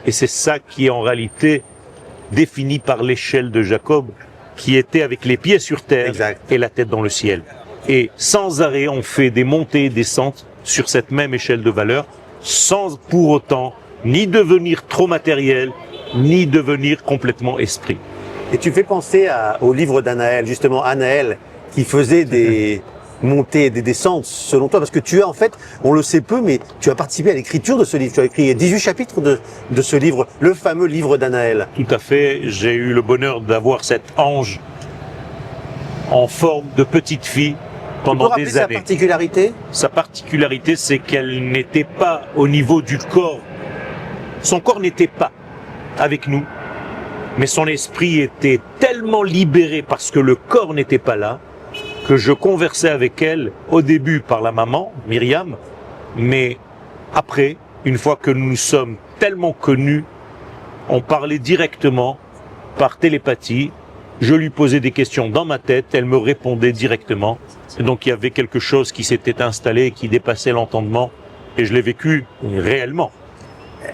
Et c'est ça qui est en réalité défini par l'échelle de Jacob, qui était avec les pieds sur terre Exact. et la tête dans le ciel. Et sans arrêt, on fait des montées et descentes sur cette même échelle de valeur, sans pour autant ni devenir trop matériel, ni devenir complètement esprit. Et tu fais penser au livre d'Anaël, justement, Anaël, qui faisait des montées et des descentes, selon toi, parce que tu as, en fait, on le sait peu, mais tu as participé à l'écriture de ce livre. Tu as écrit 18 chapitres de ce livre, le fameux livre d'Anaël. Tout à fait, j'ai eu le bonheur d'avoir cet ange en forme de petite fille pendant des sa années. particularité? Sa particularité, c'est qu'elle n'était pas au niveau du corps. Son corps n'était pas avec nous, mais son esprit était tellement libéré parce que le corps n'était pas là, que je conversais avec elle au début par la maman, Myriam, mais après, une fois que nous nous sommes tellement connus, on parlait directement par télépathie. Je lui posais des questions dans ma tête, elle me répondait directement. Et donc il y avait quelque chose qui s'était installé, qui dépassait l'entendement, et je l'ai vécu réellement.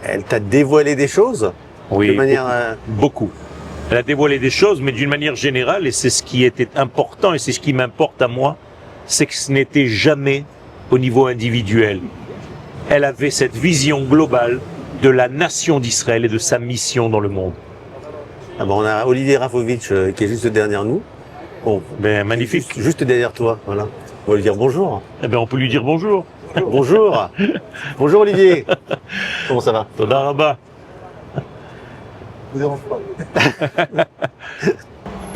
Elle t'a dévoilé des choses? Oui, de manière beaucoup. Elle a dévoilé des choses, mais d'une manière générale, et c'est ce qui était important, et c'est ce qui m'importe à moi, c'est que ce n'était jamais au niveau individuel. Elle avait cette vision globale de la nation d'Israël et de sa mission dans le monde. Ah bon, on a Olivier Rafovitch qui est juste derrière nous. Bon, Ben, magnifique. Juste derrière toi, voilà. On va lui dire bonjour. Eh ben, on peut lui dire bonjour. Bonjour. Bonjour Olivier. Comment ça va? Toda Rabba.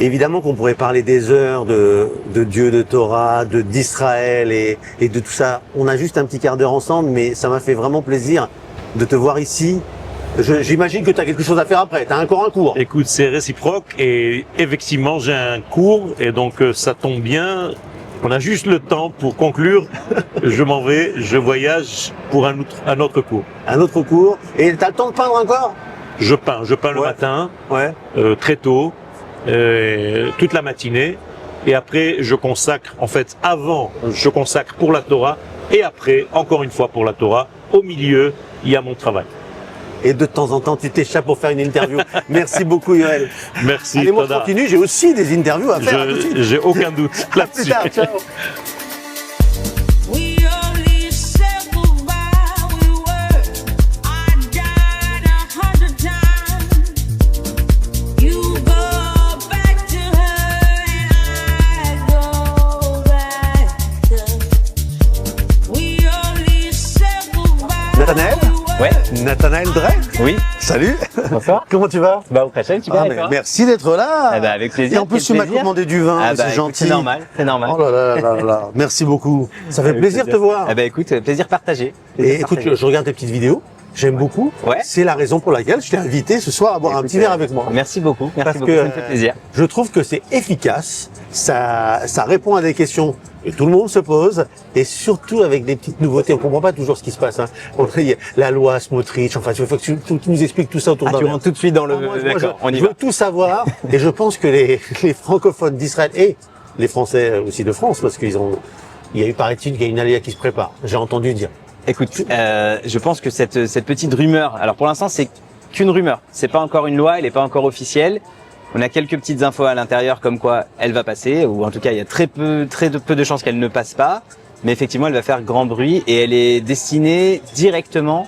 Évidemment qu'on pourrait parler des heures de Dieu, de Torah, d'Israël et de tout ça. On a juste un petit quart d'heure ensemble, mais ça m'a fait vraiment plaisir de te voir ici. J'imagine que tu as quelque chose à faire après. Tu as encore un cours. Écoute, c'est réciproque et effectivement, j'ai un cours et donc ça tombe bien. On a juste le temps pour conclure. Je m'en vais, je voyage pour un autre cours. Un autre cours. Et tu as le temps de peindre encore? Je peins le matin, Ouais. très tôt, toute la matinée. Et après, je consacre, en fait, avant, je consacre pour la Torah. Et après, encore une fois pour la Torah. Au milieu, il y a mon travail. Et de temps en temps, tu t'échappes pour faire une interview. Merci beaucoup, Yoël. Merci, Allez, moi, je Toda. continue. J'ai aussi des interviews à faire. À tout de suite. J'ai aucun doute À plus là-dessus. tard. Ciao. We only said goodbye, we were. I died 100 times. You go back to her and I go back to. We only said goodbye. Nathanaël? Ouais, Nathanaël Drey? oui, Salut. bonsoir. Comment tu vas? Bah, au prochain, super. Ah, et mais toi merci d'être là. Eh ben, avec plaisir. Et en plus, quel tu m'as plaisir. commandé du vin. Ah bah, c'est écoute, gentil. c'est normal, c'est normal. Oh là là là là là. Merci beaucoup. Ça fait Avec plaisir de te voir. Eh ben, écoute, plaisir partagé. Et Plaisir écoute, partagé. je regarde tes petites vidéos. J'aime beaucoup. Ouais. C'est la raison pour laquelle je t'ai invité ce soir à boire un Écoute, petit verre avec moi. Merci beaucoup, Parce merci beaucoup, que ça me fait plaisir. je trouve que c'est efficace. Ça répond à des questions que tout le monde se pose et surtout avec des petites nouveautés. On comprend pas toujours ce qui se passe. Hein. Il y a la loi Smotrich. Enfin, il faut que tu nous expliques tout ça autour d'un Tu verre. rentres tout de suite dans le... Ah, moi, D'accord, on y je va. veux tout savoir et je pense que les francophones d'Israël et les Français aussi de France, parce il y a eu, paraît-il, qu'il y a une aléa qui se prépare. J'ai entendu dire. Écoute, je pense que cette petite rumeur, alors pour l'instant c'est qu'une rumeur, c'est pas encore une loi, elle n'est pas encore officielle. On a quelques petites infos à l'intérieur comme quoi elle va passer, ou en tout cas il y a très peu de chances qu'elle ne passe pas, mais effectivement elle va faire grand bruit et elle est destinée directement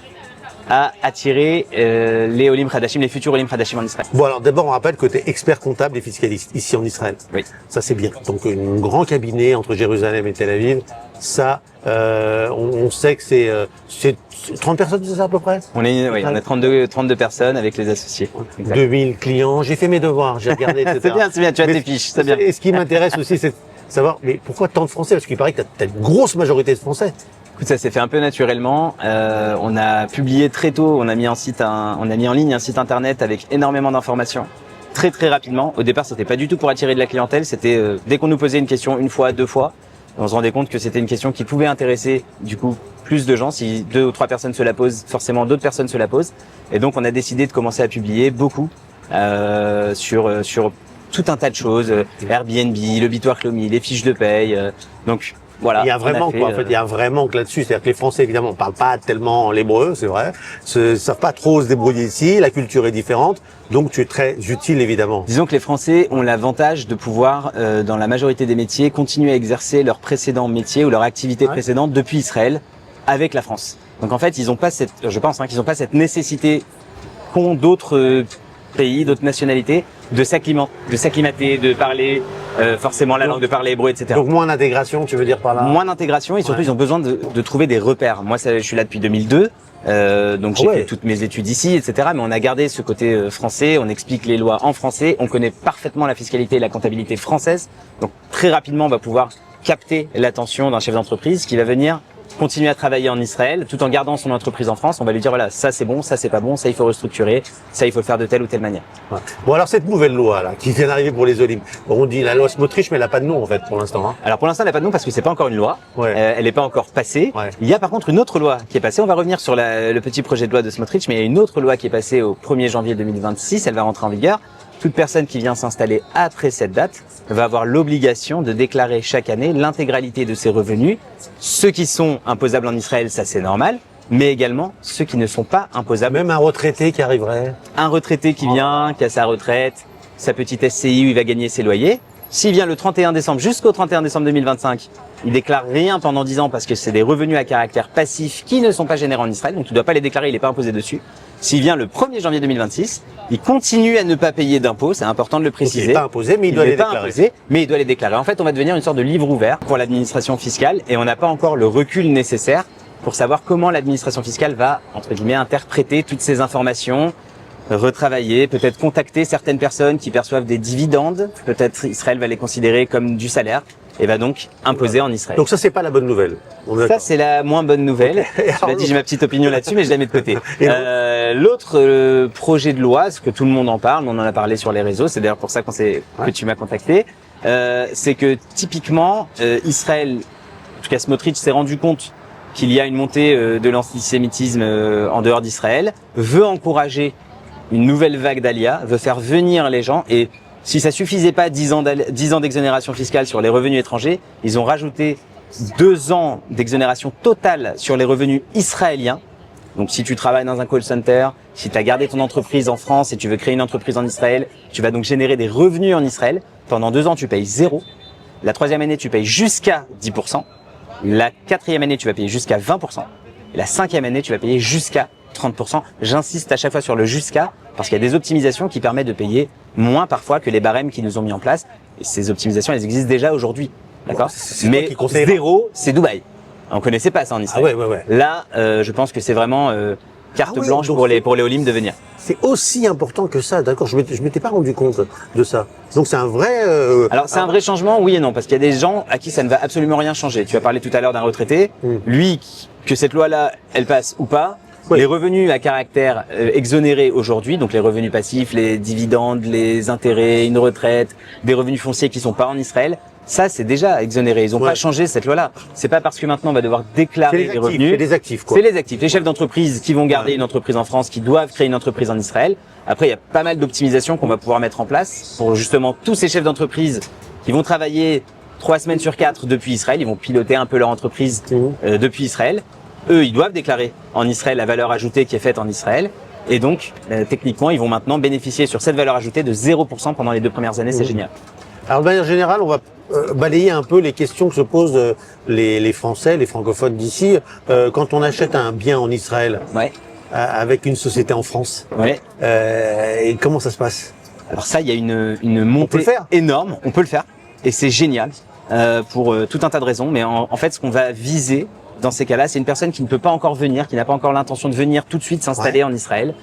à attirer les Olim Hadashim, les futurs Olim Hadashim en Israël. Bon, alors d'abord, on rappelle que tu es expert comptable et fiscaliste ici en Israël. Oui. Ça, c'est bien. Donc, un grand cabinet entre Jérusalem et Tel Aviv. Ça, on sait que c'est 30 personnes, c'est ça à peu près? On a 32 personnes avec les associés. Exact. 2000 clients. J'ai fait mes devoirs, j'ai regardé, etc. C'est bien, tu as Mais tes fiches, c'est bien. Et ce qui m'intéresse aussi, c'est de savoir, mais pourquoi tant de Français? Parce qu'il paraît que tu as une grosse majorité de Français. Écoute, ça s'est fait un peu naturellement. On a publié très tôt, on a mis en ligne un site internet avec énormément d'informations. Très très rapidement. Au départ, c'était pas du tout pour attirer de la clientèle. C'était dès qu'on nous posait une question une fois, deux fois, on se rendait compte que c'était une question qui pouvait intéresser du coup plus de gens. Si 2 ou 3 personnes se la posent, forcément d'autres personnes se la posent. Et donc on a décidé de commencer à publier beaucoup sur tout un tas de choses, Airbnb, le bitoire Clomi, les fiches de paye. Donc voilà. Il y a vraiment quoi, en fait, il y a vraiment que là-dessus. C'est-à-dire que les Français, évidemment, ne parlent pas tellement l'hébreu, c'est vrai. Savent pas trop se débrouiller ici. La culture est différente. Donc, tu es très utile, évidemment. Disons que les Français ont l'avantage de pouvoir, dans la majorité des métiers, continuer à exercer leur précédent métier ou leur activité précédente depuis Israël. avec la France. Donc en fait, ils ont pas cette, je pense, qu'ils ont pas cette nécessité qu'ont d'autres pays, d'autres nationalités, de s'acclimater, de parler forcément la langue, de parler hébreu, etc. Donc moins d'intégration, tu veux dire par là? Moins d'intégration et surtout ils ont besoin de trouver des repères. Moi, je suis là depuis 2002. Donc j'ai fait toutes mes études ici, etc. Mais on a gardé ce côté français, on explique les lois en français, on connaît parfaitement la fiscalité et la comptabilité française. Donc très rapidement, on va pouvoir capter l'attention d'un chef d'entreprise qui va venir continuer à travailler en Israël tout en gardant son entreprise en France. On va lui dire voilà, ça c'est bon, ça c'est pas bon, ça il faut restructurer, ça il faut le faire de telle ou telle manière. Ouais. Bon, alors cette nouvelle loi là, qui vient d'arriver pour les Olympiques, bon, on dit la loi Smotrich, mais elle n'a pas de nom en fait pour l'instant. Hein. Alors pour l'instant, elle n'a pas de nom parce que c'est pas encore une loi. Ouais. Elle n'est pas encore passée. Ouais. Il y a par contre une autre loi qui est passée. On va revenir sur le petit projet de loi de Smotrich, mais il y a une autre loi qui est passée au 1er janvier 2026. Elle va rentrer en vigueur. Toute personne qui vient s'installer après cette date va avoir l'obligation de déclarer chaque année l'intégralité de ses revenus. Ceux qui sont imposables en Israël, ça c'est normal, mais également ceux qui ne sont pas imposables. Même un retraité qui arriverait. Un retraité qui vient, qui a sa retraite, sa petite SCI où il va gagner ses loyers. S'il vient le 31 décembre jusqu'au 31 décembre 2025, il déclare rien pendant 10 ans parce que c'est des revenus à caractère passif qui ne sont pas générés en Israël, donc il ne doit pas les déclarer, il n'est pas imposé dessus. S'il vient le 1er janvier 2026, il continue à ne pas payer d'impôts, c'est important de le préciser. Il n'est pas imposé, mais il doit les déclarer. Imposé, mais il doit les déclarer. En fait, on va devenir une sorte de livre ouvert pour l'administration fiscale et on n'a pas encore le recul nécessaire pour savoir comment l'administration fiscale va, entre guillemets, interpréter toutes ces informations, retravailler, peut-être contacter certaines personnes qui perçoivent des dividendes. Peut-être Israël va les considérer comme du salaire et va donc imposer en Israël. Donc ça, c'est pas la bonne nouvelle. On est Ça, d'accord. c'est la moins bonne nouvelle. Je l'ai dit, j'ai ma petite opinion là-dessus, mais je la mets de côté. L'autre projet de loi, ce que tout le monde en parle, on en a parlé sur les réseaux, c'est d'ailleurs pour ça que tu m'as contacté, c'est que typiquement, Israël, en tout cas Smotrich, s'est rendu compte qu'il y a une montée de l'antisémitisme en dehors d'Israël, veut encourager une nouvelle vague d'Alia, veut faire venir les gens et si ça suffisait pas 10 ans d'exonération fiscale sur les revenus étrangers, ils ont rajouté 2 ans d'exonération totale sur les revenus israéliens. Donc si tu travailles dans un call center, si tu as gardé ton entreprise en France et tu veux créer une entreprise en Israël, tu vas donc générer des revenus en Israël. Pendant 2 ans, tu payes 0. La 3e année, tu payes jusqu'à 10%. La 4e année, tu vas payer jusqu'à 20%. Et la 5e année, tu vas payer jusqu'à 30%. J'insiste à chaque fois sur le jusqu'à parce qu'il y a des optimisations qui permettent de payer moins parfois que les barèmes qui nous ont mis en place. Et ces optimisations, elles existent déjà aujourd'hui. D'accord? c'est toi Mais qui conseillerais. 0, c'est Dubaï. On connaissait pas ça en Israël. Ah ouais. Là, je pense que c'est vraiment carte Ah oui, blanche donc pour les Olympes de venir. C'est aussi important que ça, d'accord. Je m'étais pas rendu compte de ça. Donc c'est un vrai. Alors c'est un vrai changement, oui et non, parce qu'il y a des gens à qui ça ne va absolument rien changer. Tu as parlé tout à l'heure d'un retraité. Lui, que cette loi-là, elle passe ou pas, Oui. les revenus à caractère exonérés aujourd'hui, donc les revenus passifs, les dividendes, les intérêts, une retraite, des revenus fonciers qui sont pas en Israël, ça c'est déjà exonéré. Ils ont Ouais. pas changé cette loi-là. C'est pas parce que maintenant on va devoir C'est déclarer les les actifs, revenus. c'est les actifs, quoi. C'est les actifs, les chefs d'entreprise qui vont garder une entreprise en France, qui doivent créer une entreprise en Israël. Après, il y a pas mal d'optimisations qu'on va pouvoir mettre en place pour justement tous ces chefs d'entreprise qui vont travailler 3 semaines sur 4 depuis Israël. Ils vont piloter un peu leur entreprise depuis Israël. Eux, ils doivent déclarer en Israël la valeur ajoutée qui est faite en Israël. Et donc, techniquement, ils vont maintenant bénéficier sur cette valeur ajoutée de 0% pendant les 2 premières années. C'est génial. Alors de manière générale, on va balayer un peu les questions que se posent les Français, les francophones d'ici, quand on achète un bien en Israël Ouais. avec une société en France. Ouais. Et comment ça se passe? Alors ça, il y a une montée le faire énorme. On peut le faire. Et c'est génial pour tout un tas de raisons. Mais en fait, ce qu'on va viser dans ces cas-là, c'est une personne qui ne peut pas encore venir, qui n'a pas encore l'intention de venir tout de suite s'installer en Israël,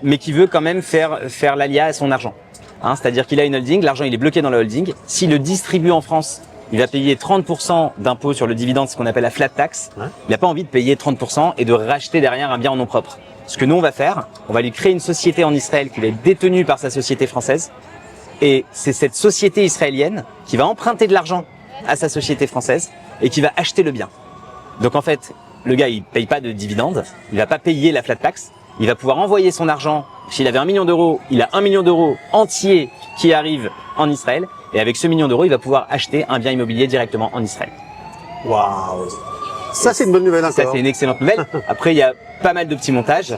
mais qui veut quand même faire l'alia à son argent. Hein, c'est-à-dire qu'il a une holding, l'argent il est bloqué dans la holding. S'il le distribue en France, il va payer 30% d'impôt sur le dividende, ce qu'on appelle la flat tax. Ouais. Il n'a pas envie de payer 30% et de racheter derrière un bien en nom propre. Ce que nous on va faire, on va lui créer une société en Israël qui va être détenue par sa société française. Et c'est cette société israélienne qui va emprunter de l'argent à sa société française et qui va acheter le bien. Donc en fait, le gars il paye pas de dividende, il va pas payer la flat tax, il va pouvoir envoyer son argent. S'il avait 1 million d'euros, il a 1 million d'euros entier qui arrive en Israël. Et avec ce million d'euros, il va pouvoir acheter un bien immobilier directement en Israël. Waouh! Ça c'est une bonne nouvelle Ça, encore. c'est une excellente nouvelle. Après, il y a pas mal de petits montages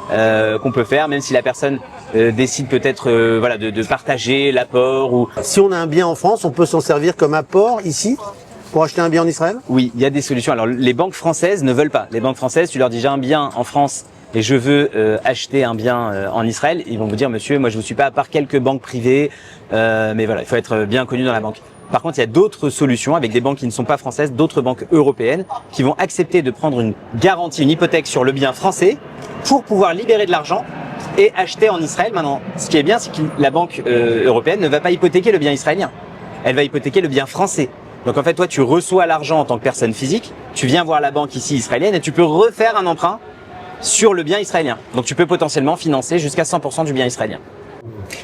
qu'on peut faire, même si la personne décide peut-être de partager l'apport ou... Si on a un bien en France, on peut s'en servir comme apport ici? pour acheter un bien en Israël? Oui, il y a des solutions. Alors, les banques françaises ne veulent pas. Les banques françaises, tu leur dis j'ai un bien en France et je veux acheter un bien en Israël, ils vont vous dire monsieur, moi je vous suis pas à part quelques banques privées, mais voilà, il faut être bien connu dans la banque. Par contre, il y a d'autres solutions avec des banques qui ne sont pas françaises, d'autres banques européennes qui vont accepter de prendre une garantie, une hypothèque sur le bien français pour pouvoir libérer de l'argent et acheter en Israël. Maintenant, ce qui est bien, c'est que la banque européenne ne va pas hypothéquer le bien israélien. Elle va hypothéquer le bien français. Donc en fait, toi, tu reçois l'argent en tant que personne physique, tu viens voir la banque ici israélienne et tu peux refaire un emprunt sur le bien israélien. Donc tu peux potentiellement financer jusqu'à 100% du bien israélien.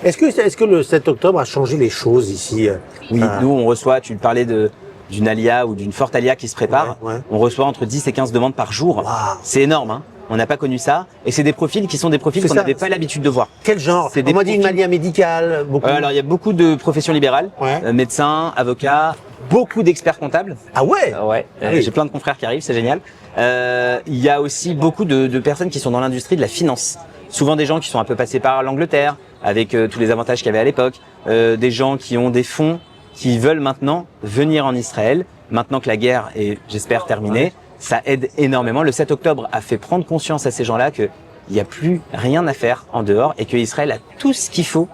Est-ce que le 7 octobre a changé les choses ici? Oui, nous on reçoit, tu parlais d'une alia ou d'une forte alia qui se prépare, Ouais, ouais. on reçoit entre 10 et 15 demandes par jour. Wow. C'est énorme, hein. On n'a pas connu ça. Et c'est des profils qui sont des profils C'est qu'on ça. n'avait pas l'habitude de voir. Quel genre? C'est des On m'a dit une profils- maladie médicale, beaucoup. Alors il y a beaucoup de professions libérales, Ouais. Médecins, avocats, beaucoup d'experts comptables. Ah ouais? Oui. J'ai plein de confrères qui arrivent, c'est génial. Il y a aussi beaucoup de personnes qui sont dans l'industrie de la finance. Souvent des gens qui sont un peu passés par l'Angleterre, avec tous les avantages qu'il y avait à l'époque. Des gens qui ont des fonds, qui veulent maintenant venir en Israël, maintenant que la guerre est, j'espère, terminée. Ouais. Ça aide énormément. Le 7 octobre a fait prendre conscience à ces gens-là qu'il n'y a plus rien à faire en dehors et que Israël a tout ce qu'il faut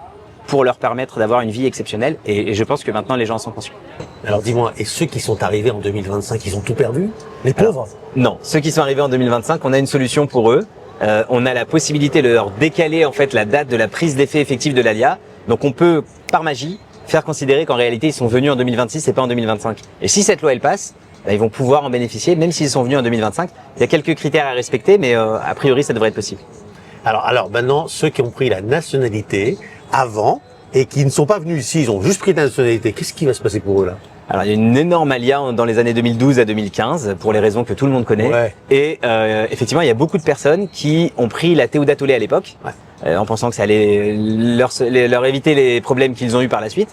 pour leur permettre d'avoir une vie exceptionnelle. Et je pense que maintenant les gens en sont conscients. Alors dis-moi, et ceux qui sont arrivés en 2025, ils ont tout perdu? Les pauvres? Non, ceux qui sont arrivés en 2025, on a une solution pour eux. On a la possibilité de leur décaler en fait la date de la prise d'effet effective de l'ALIA. Donc on peut, par magie, faire considérer qu'en réalité ils sont venus en 2026 et pas en 2025. Et si cette loi elle passe, bah, ils vont pouvoir en bénéficier même s'ils sont venus en 2025. Il y a quelques critères à respecter, mais a priori ça devrait être possible. Alors maintenant, ceux qui ont pris la nationalité avant et qui ne sont pas venus ici, ils ont juste pris la nationalité, qu'est-ce qui va se passer pour eux là? Alors il y a une énorme alia dans les années 2012 à 2015 pour les raisons que tout le monde connaît. Ouais. Et effectivement, il y a beaucoup de personnes qui ont pris la Théoudat Olé à l'époque, en pensant que ça allait leur éviter les problèmes qu'ils ont eu par la suite,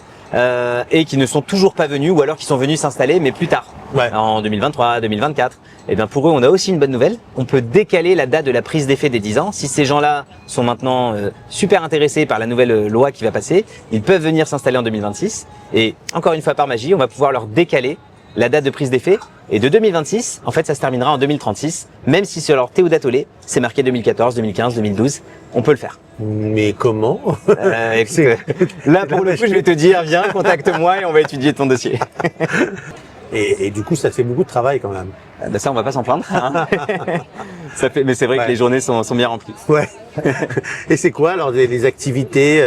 et qui ne sont toujours pas venus, ou alors qui sont venus s'installer, mais plus tard, en 2023, 2024. Et bien pour eux, on a aussi une bonne nouvelle. On peut décaler la date de la prise d'effet des 10 ans. Si ces gens-là sont maintenant super intéressés par la nouvelle loi qui va passer, ils peuvent venir s'installer en 2026. Et encore une fois, par magie, on va pouvoir leur décaler la date de prise d'effet. Et de 2026, en fait, ça se terminera en 2036. Même si sur leur Théoudat Olé, c'est marqué 2014, 2015, 2012, on peut le faire. Mais comment? Écoute, là, pour le coup, je vais te dire, viens, contacte-moi et on va étudier ton dossier. Et du coup, ça te fait beaucoup de travail quand même. Ben ça, on va pas s'en plaindre. Hein. Ça fait, mais c'est vrai que les journées sont bien remplies. Ouais. Et c'est quoi alors les activités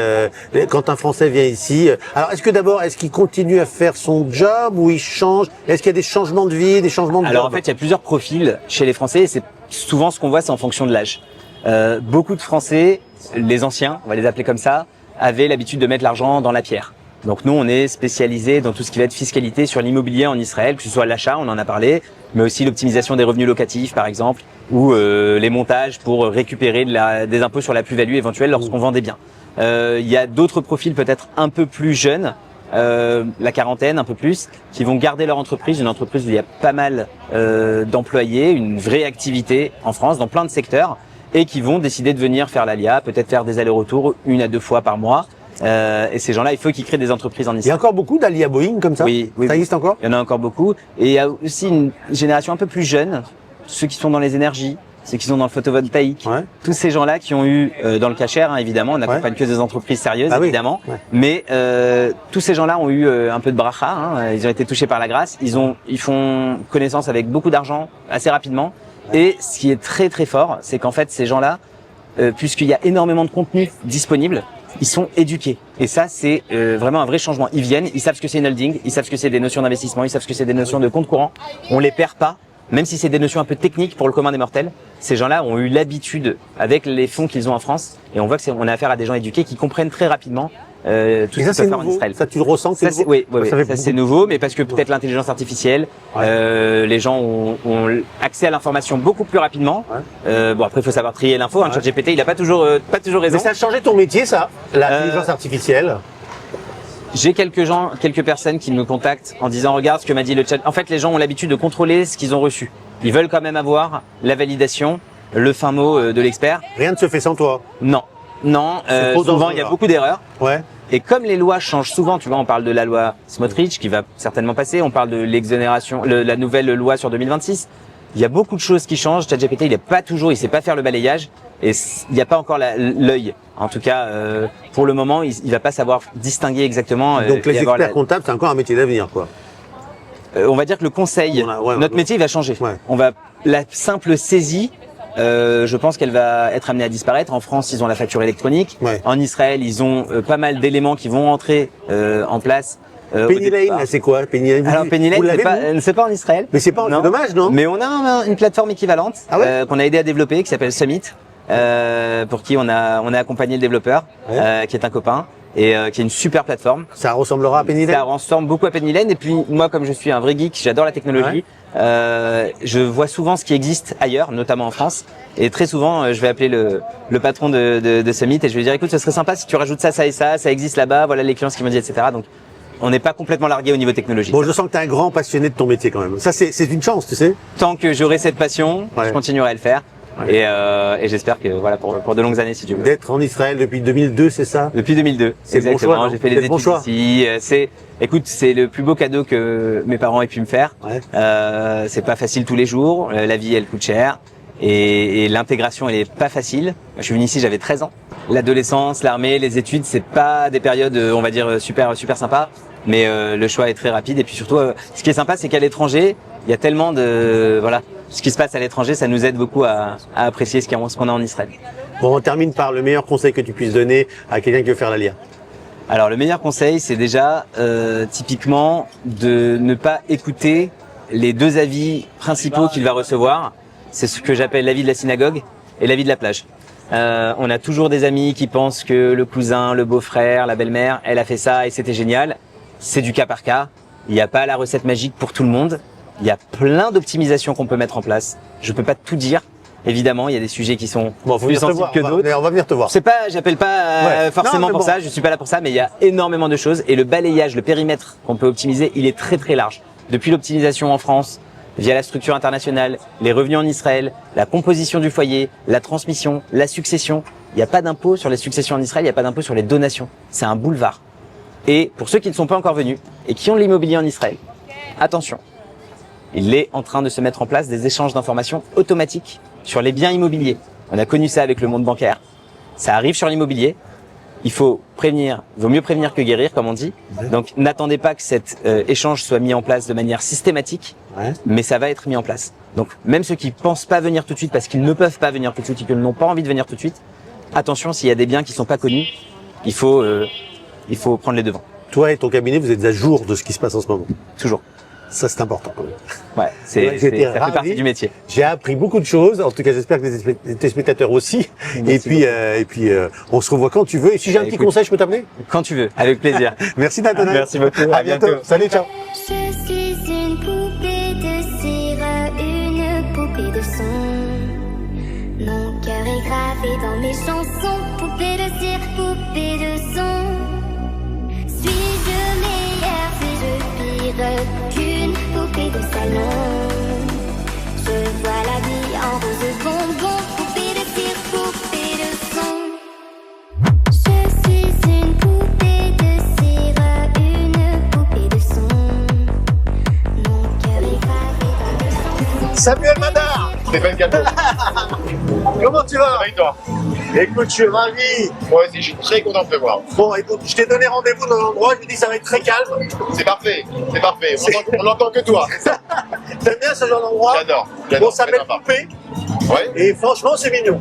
quand un Français vient ici? Alors est-ce qu'il continue à faire son job ou il change? Est-ce qu'il y a des changements de vie, des changements de Alors job? en fait, il y a plusieurs profils chez les Français. Et c'est souvent ce qu'on voit, c'est en fonction de l'âge. Beaucoup de Français, les anciens, on va les appeler comme ça, avaient l'habitude de mettre l'argent dans la pierre. Donc nous, on est spécialisé dans tout ce qui va être fiscalité sur l'immobilier en Israël, que ce soit l'achat, on en a parlé, mais aussi l'optimisation des revenus locatifs, par exemple, ou les montages pour récupérer des impôts sur la plus-value éventuelle lorsqu'on vend des biens. Il y a d'autres profils peut-être un peu plus jeunes, la quarantaine, un peu plus, qui vont garder leur entreprise, une entreprise où il y a pas mal d'employés, une vraie activité en France, dans plein de secteurs, et qui vont décider de venir faire l'ALIA, peut-être faire des allers-retours 1 à 2 fois par mois. Et ces gens-là, il faut qu'ils créent des entreprises en Il y a Israël. encore beaucoup d'Alia Boeing comme ça? Oui, Ça existe encore? Il y en a encore beaucoup. Et il y a aussi une génération un peu plus jeune, ceux qui sont dans les énergies, ceux qui sont dans le photovoltaïque. Ouais. Tous ces gens-là qui ont eu, dans le cachère, hein, évidemment, on n'accompagne que des entreprises sérieuses, Ah oui. évidemment. Ouais. Mais tous ces gens-là ont eu un peu de bracha, hein, ils ont été touchés par la grâce. Ils font connaissance avec beaucoup d'argent assez rapidement. Et ce qui est très très fort, c'est qu'en fait, ces gens-là, puisqu'il y a énormément de contenu disponible, ils sont éduqués. Et ça, c'est vraiment un vrai changement. Ils viennent, ils savent ce que c'est une holding, ils savent ce que c'est des notions d'investissement, ils savent ce que c'est des notions de compte courant. On les perd pas, même si c'est des notions un peu techniques pour le commun des mortels. Ces gens-là ont eu l'habitude, avec les fonds qu'ils ont en France, et on voit que on a affaire à des gens éduqués qui comprennent très rapidement tout Et ce ça qu'ils c'est peuvent faire en nouveau? Israël. Ça tu le ressens que c'est Ça, nouveau? oui, oui, Ça oui. fait Ça, c'est beaucoup. nouveau, mais parce que peut-être l'intelligence artificielle, les gens ont accès à l'information beaucoup plus rapidement. Bon, après, il faut savoir trier l'info. Hein, ChatGPT, il a pas toujours raison. Mais ça a changé ton métier ça? L'intelligence artificielle? J'ai quelques personnes qui me contactent en disant regarde ce que m'a dit le chat. En fait, les gens ont l'habitude de contrôler ce qu'ils ont reçu. Ils veulent quand même avoir la validation, le fin mot de l'expert. Rien ne se fait sans toi? Non, C'est trop souvent dangereux, il y a là. beaucoup d'erreurs. Ouais. Et comme les lois changent souvent, tu vois, on parle de la loi Smotrich qui va certainement passer, on parle de l'exonération, la nouvelle loi sur 2026. Il y a beaucoup de choses qui changent. ChatGPT, il sait pas faire le balayage et il n'y a pas encore l'œil. En tout cas, pour le moment, il va pas savoir distinguer exactement. Donc les et avoir experts comptables, c'est encore un métier d'avenir, quoi. on va dire que le conseil, notre métier, il va changer. Ouais. La simple saisie, je pense qu'elle va être amenée à disparaître. En France, ils ont la facture électronique. Ouais. En Israël, ils ont pas mal d'éléments qui vont entrer en place. Penny Lane, c'est quoi Penny Lane? Alors Penny Lane, c'est pas en Israël. Mais c'est pas, c'est dommage, non? Mais on a une plateforme équivalente qu'on a aidé à développer, qui s'appelle Summit, pour qui on a accompagné le développeur, qui est un copain. Et qui est une super plateforme. Ça ressemblera à Penny Lane? Ça ressemble beaucoup à Penny Lane. Et puis moi, comme je suis un vrai geek, j'adore la technologie. Je vois souvent ce qui existe ailleurs, notamment en France. Et très souvent, je vais appeler le patron de Summit et je vais lui dire, écoute, ce serait sympa si tu rajoutes ça, ça et ça existe là-bas, voilà les clients ce qu'ils m'ont dit, etc. Donc, on n'est pas complètement largué au niveau technologique. Bon, je sens que tu es un grand passionné de ton métier quand même. Ça, c'est une chance, tu sais. Tant que j'aurai cette passion, je continuerai à le faire. Et j'espère que voilà pour de longues années si tu veux. D'être en Israël depuis 2002, c'est ça? Depuis 2002. C'est le bon choix, non? J'ai fait C'est les le bon études choix. ici. C'est le plus beau cadeau que mes parents aient pu me faire. Ouais. C'est pas facile tous les jours. La vie, elle coûte cher. Et l'intégration, elle est pas facile. Je suis venu ici, j'avais 13 ans. L'adolescence, l'armée, les études, c'est pas des périodes, on va dire, super sympas. Mais le choix est très rapide. Et puis surtout, ce qui est sympa, c'est qu'à l'étranger, il y a tellement de ce qui se passe à l'étranger, ça nous aide beaucoup à apprécier ce qu'on a en Israël. Bon, on termine par le meilleur conseil que tu puisses donner à quelqu'un qui veut faire la LIA. Alors le meilleur conseil, c'est déjà typiquement de ne pas écouter les deux avis principaux qu'il va recevoir. C'est ce que j'appelle l'avis de la synagogue et l'avis de la plage. On a toujours des amis qui pensent que le cousin, le beau-frère, la belle-mère, elle a fait ça et c'était génial. C'est du cas par cas. Il n'y a pas la recette magique pour tout le monde. Il y a plein d'optimisations qu'on peut mettre en place. Je peux pas tout dire. Évidemment, il y a des sujets qui sont plus sensibles que d'autres. On va venir te voir. C'est pas, j'appelle pas forcément Non, mais pour bon. ça. Je suis pas là pour ça, mais il y a énormément de choses et le balayage, le périmètre qu'on peut optimiser, il est très très large. Depuis l'optimisation en France, via la structure internationale, les revenus en Israël, la composition du foyer, la transmission, la succession. Il n'y a pas d'impôt sur les successions en Israël, il n'y a pas d'impôt sur les donations. C'est un boulevard. Et pour ceux qui ne sont pas encore venus et qui ont de l'immobilier en Israël, attention. Il est en train de se mettre en place des échanges d'informations automatiques sur les biens immobiliers. On a connu ça avec le monde bancaire. Ça arrive sur l'immobilier. Il faut prévenir, vaut mieux prévenir que guérir, comme on dit. Donc, n'attendez pas que cet échange soit mis en place de manière systématique, mais ça va être mis en place. Donc, même ceux qui pensent pas venir tout de suite parce qu'ils ne peuvent pas venir tout de suite et qu'ils n'ont pas envie de venir tout de suite, attention, s'il y a des biens qui sont pas connus, il faut prendre les devants. Toi et ton cabinet, vous êtes à jour de ce qui se passe en ce moment. Toujours. Ça, c'est important quand même. Ouais, J'étais ça fait ravi. partie du métier. J'ai appris beaucoup de choses. En tout cas, j'espère que les téléspectateurs aussi. Merci Et puis, on se revoit quand tu veux. Et si j'ai un petit Écoute. conseil, je peux t'appeler? Quand tu veux, avec plaisir. Merci Nathan. Merci beaucoup. À À bientôt. bientôt. Salut, ciao. Je suis une poupée de cire, une poupée de son. Mon cœur est gravé dans mes chansons. Poupée de cire, poupée de son. Suis-je meilleure, suis-je pire qu'une poupée de salon? Je vois la vie en rose bonbon. Poupée de cire, poupée de son. Je suis une poupée de cire, une poupée de son. Mon cœur est gravé dans mes chansons. Samuel Madar. Stéphane Cato, Comment tu vas? avec toi. Écoute, je suis ravi. Moi aussi, je suis très content de te voir. Bon, écoute, je t'ai donné rendez-vous dans l'endroit. Je me dis ça va être très calme. C'est parfait, c'est parfait. On entend que toi. T'aimes bien ce genre d'endroit? J'adore. Bon, ça très s'appelle sympa. Poupée. Ouais, Et franchement, c'est mignon.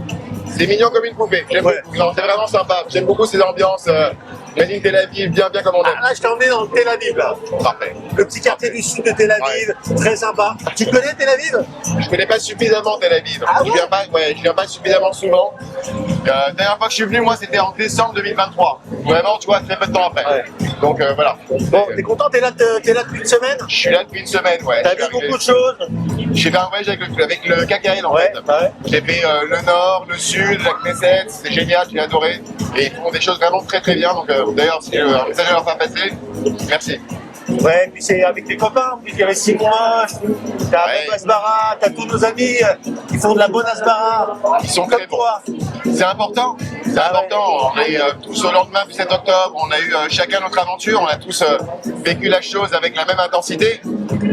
c'est mignon comme une poupée. J'aime Ouais. beaucoup. Non, c'est vraiment sympa. J'aime beaucoup ces ambiances. Made in Tel Aviv, bien comme on aime. Ah, là, je t'ai emmené dans Tel Aviv, là. Parfait. Le petit quartier du sud de Tel Aviv. Très sympa. Tu connais Tel Aviv? Je connais pas suffisamment Tel Aviv. Ah ouais? Je viens pas suffisamment souvent. La dernière fois que je suis venu, moi, c'était en décembre 2023. Vraiment, tu vois, très peu de temps après. Ouais. Donc voilà. Bon, t'es content? T'es là depuis une semaine? Je suis là depuis une semaine, ouais. T'as Je suis vu arrivé- beaucoup de choses? J'ai fait un voyage avec le KKL en Ouais, fait. ouais. J'ai fait le nord, le sud, la Knesset, c'est génial, j'ai adoré. Et ils font des choses vraiment très très bien. Donc d'ailleurs, si le message leur faire passer, merci. Ouais, puis c'est avec tes copains, puis il y avait 6 mois, t'as Ouais. Asbara, t'as tous nos amis qui font de la bonne Asbara. Ils sont comme très bons. toi. C'est important, c'est important. On est tous au lendemain du 7 octobre, on a eu chacun notre aventure, on a tous vécu la chose avec la même intensité.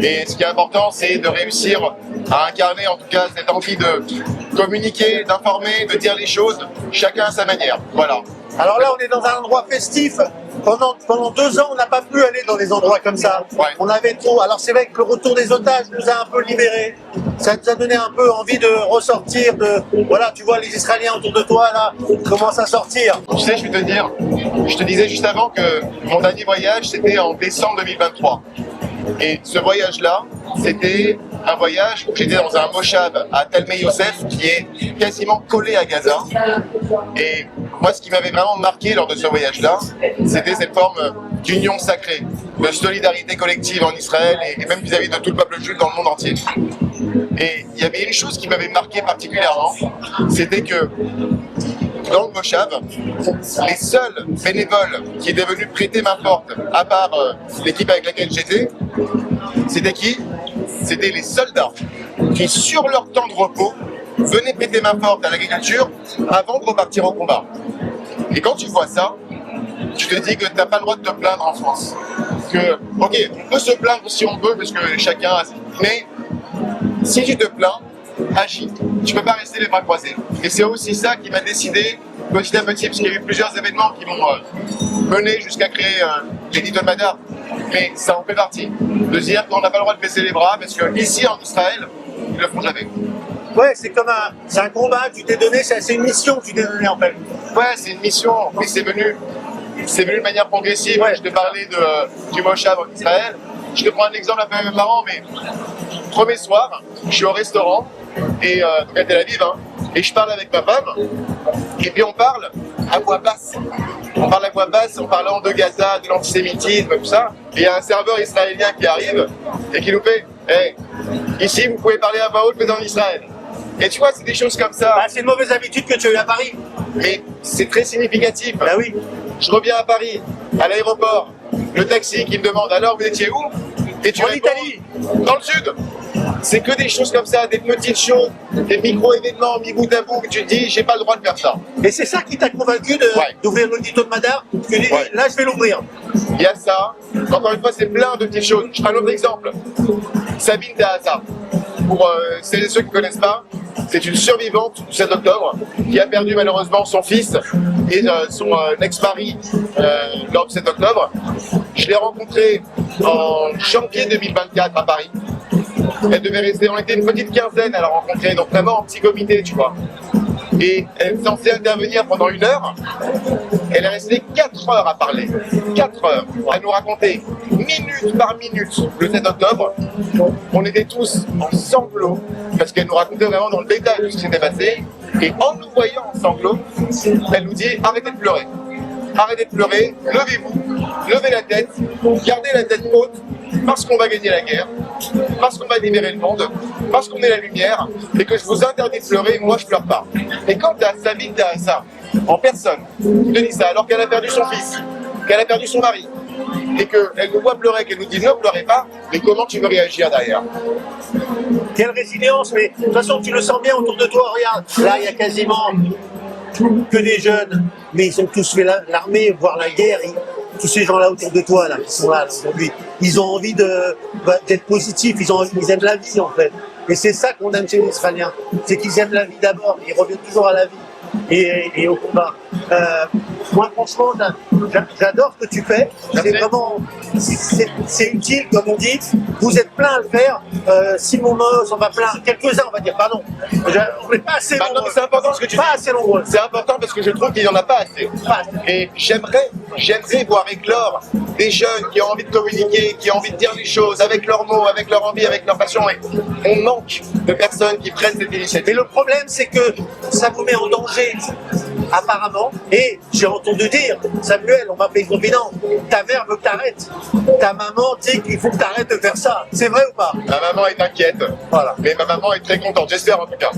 Et ce qui est important, c'est de réussir à incarner en tout cas cette envie de communiquer, d'informer, de dire les choses, chacun à sa manière. Voilà. Alors là, on est dans un endroit festif. Pendant 2 ans, on n'a pas pu aller dans des endroits comme ça. Ouais. On avait trop. Alors c'est vrai que le retour des otages nous a un peu libérés. Ça nous a donné un peu envie de ressortir. Voilà, tu vois les Israéliens autour de toi là commencent à sortir. Tu sais, je vais te dire, je te disais juste avant que mon dernier voyage, c'était en décembre 2023. Et ce voyage-là, c'était un voyage où j'étais dans un moshab à Talmé Yosef qui est quasiment collé à Gaza. Et moi, ce qui m'avait vraiment marqué lors de ce voyage-là, c'était cette forme d'union sacrée, de solidarité collective en Israël et même vis-à-vis de tout le peuple juif dans le monde entier. Et il y avait une chose qui m'avait marqué particulièrement, c'était que dans le Moshav, les seuls bénévoles qui étaient venus prêter main forte, à part l'équipe avec laquelle j'étais, c'était qui? C'était les soldats qui, sur leur temps de repos, venaient prêter main forte à l'agriculture avant de repartir au combat. Et quand tu vois ça, tu te dis que tu n'as pas le droit de te plaindre en France. Que, ok, on peut se plaindre si on veut, parce que chacun a... Mais si tu te plains, agis. Tu peux pas rester les bras croisés. Et c'est aussi ça qui m'a décidé, petit à petit, parce qu'il y a eu plusieurs événements qui m'ont mené jusqu'à créer l'éditeur Madar. Mais ça en fait partie. De dire qu'on n'a pas le droit de baisser les bras, parce que ici en Israël, ils le font jamais. Ouais, c'est comme c'est un combat que tu t'es donné, c'est une mission que tu t'es donnée en fait. Ouais, c'est une mission, mais c'est venu de manière progressive. Ouais. Je te parlais du Moshav en Israël. Je te prends un exemple un peu marrant, mais premier soir, je suis au restaurant, et donc à Tel Aviv, hein, et je parle avec ma femme, et puis on parle à voix basse. On parle à voix basse en parlant de Gaza, de l'antisémitisme, tout ça. Et il y a un serveur israélien qui arrive et qui nous fait hey, ici vous pouvez parler à voix haute, mais en Israël. Et tu vois, c'est des choses comme ça. Bah, c'est une mauvaise habitude que tu as eu à Paris. Mais c'est très significatif. Bah oui. Je reviens à Paris, à l'aéroport, le taxi qui me demande alors vous étiez où? Et tu En réponds, Italie. dans le sud. C'est que des choses comme ça, des petites choses, des micro-événements mis bout à bout que tu te dis j'ai pas le droit de faire ça. Et c'est ça qui t'a convaincu Ouais. d'ouvrir l'auditoire de Madar. Tu dis Ouais. là je vais l'ouvrir. Il y a ça. Encore une fois, c'est plein de petites choses. Je prends un autre exemple. Sabine Tahaza. Pour celles et ceux qui ne connaissent pas, c'est une survivante du 7 octobre qui a perdu malheureusement son fils et son ex-mari lors du 7 octobre. Je l'ai rencontrée en janvier 2024 à Paris. Elle devait rester, on était une petite quinzaine à la rencontrer, donc vraiment en petit comité, tu vois. Et elle est censée intervenir pendant 1 heure. Elle est restée 4 heures à parler. 4 heures. À nous raconter, minute par minute, le 7 octobre. On était tous en sanglots, parce qu'elle nous racontait vraiment dans le détail tout ce qui s'était passé. Et en nous voyant en sanglots, elle nous dit arrêtez de pleurer. Arrêtez de pleurer, levez-vous, levez la tête, gardez la tête haute, parce qu'on va gagner la guerre, parce qu'on va libérer le monde, parce qu'on est la lumière, et que je vous interdis de pleurer, moi je pleure pas. Et quand tu as Sabine Tahaza, en personne, qui te dit ça, alors qu'elle a perdu son fils, qu'elle a perdu son mari, et qu'elle nous voit pleurer, qu'elle nous dit ne pleurez pas, mais comment tu veux réagir derrière? Quelle résilience, mais de toute façon tu le sens bien autour de toi, regarde. Là il y a quasiment que des jeunes, mais ils ont tous fait l'armée, voire la guerre. Tous ces gens-là autour de toi, là, qui sont là aujourd'hui, ils ont envie d'être positifs, ils aiment la vie en fait. Et c'est ça qu'on aime chez les Israéliens, c'est qu'ils aiment la vie d'abord, ils reviennent toujours à la vie et au combat. Moi franchement, j'adore ce que tu fais, c'est vraiment, c'est utile comme on dit, vous êtes plein à le faire, Simon Moss, on va plein, quelques-uns on va dire, pardon, on n'est pas assez Bah, non, nombreux. mais c'est important ce que tu Pas dis. assez nombreux. C'est important parce que je trouve qu'il n'y en a pas assez. Et j'aimerais voir éclore des jeunes qui ont envie de communiquer, qui ont envie de dire les choses avec leurs mots, avec leur envie, avec leur passion. Et on manque de personnes qui prennent cette initiative. Mais le problème, c'est que ça vous met en danger, apparemment. Et j'ai entendu dire, Samuel, on m'a fait une confidence, ta mère veut que t'arrêtes. Ta maman dit qu'il faut que t'arrêtes de faire ça. C'est vrai ou pas? Ma maman est inquiète, Voilà. mais ma maman est très contente, j'espère en tout cas.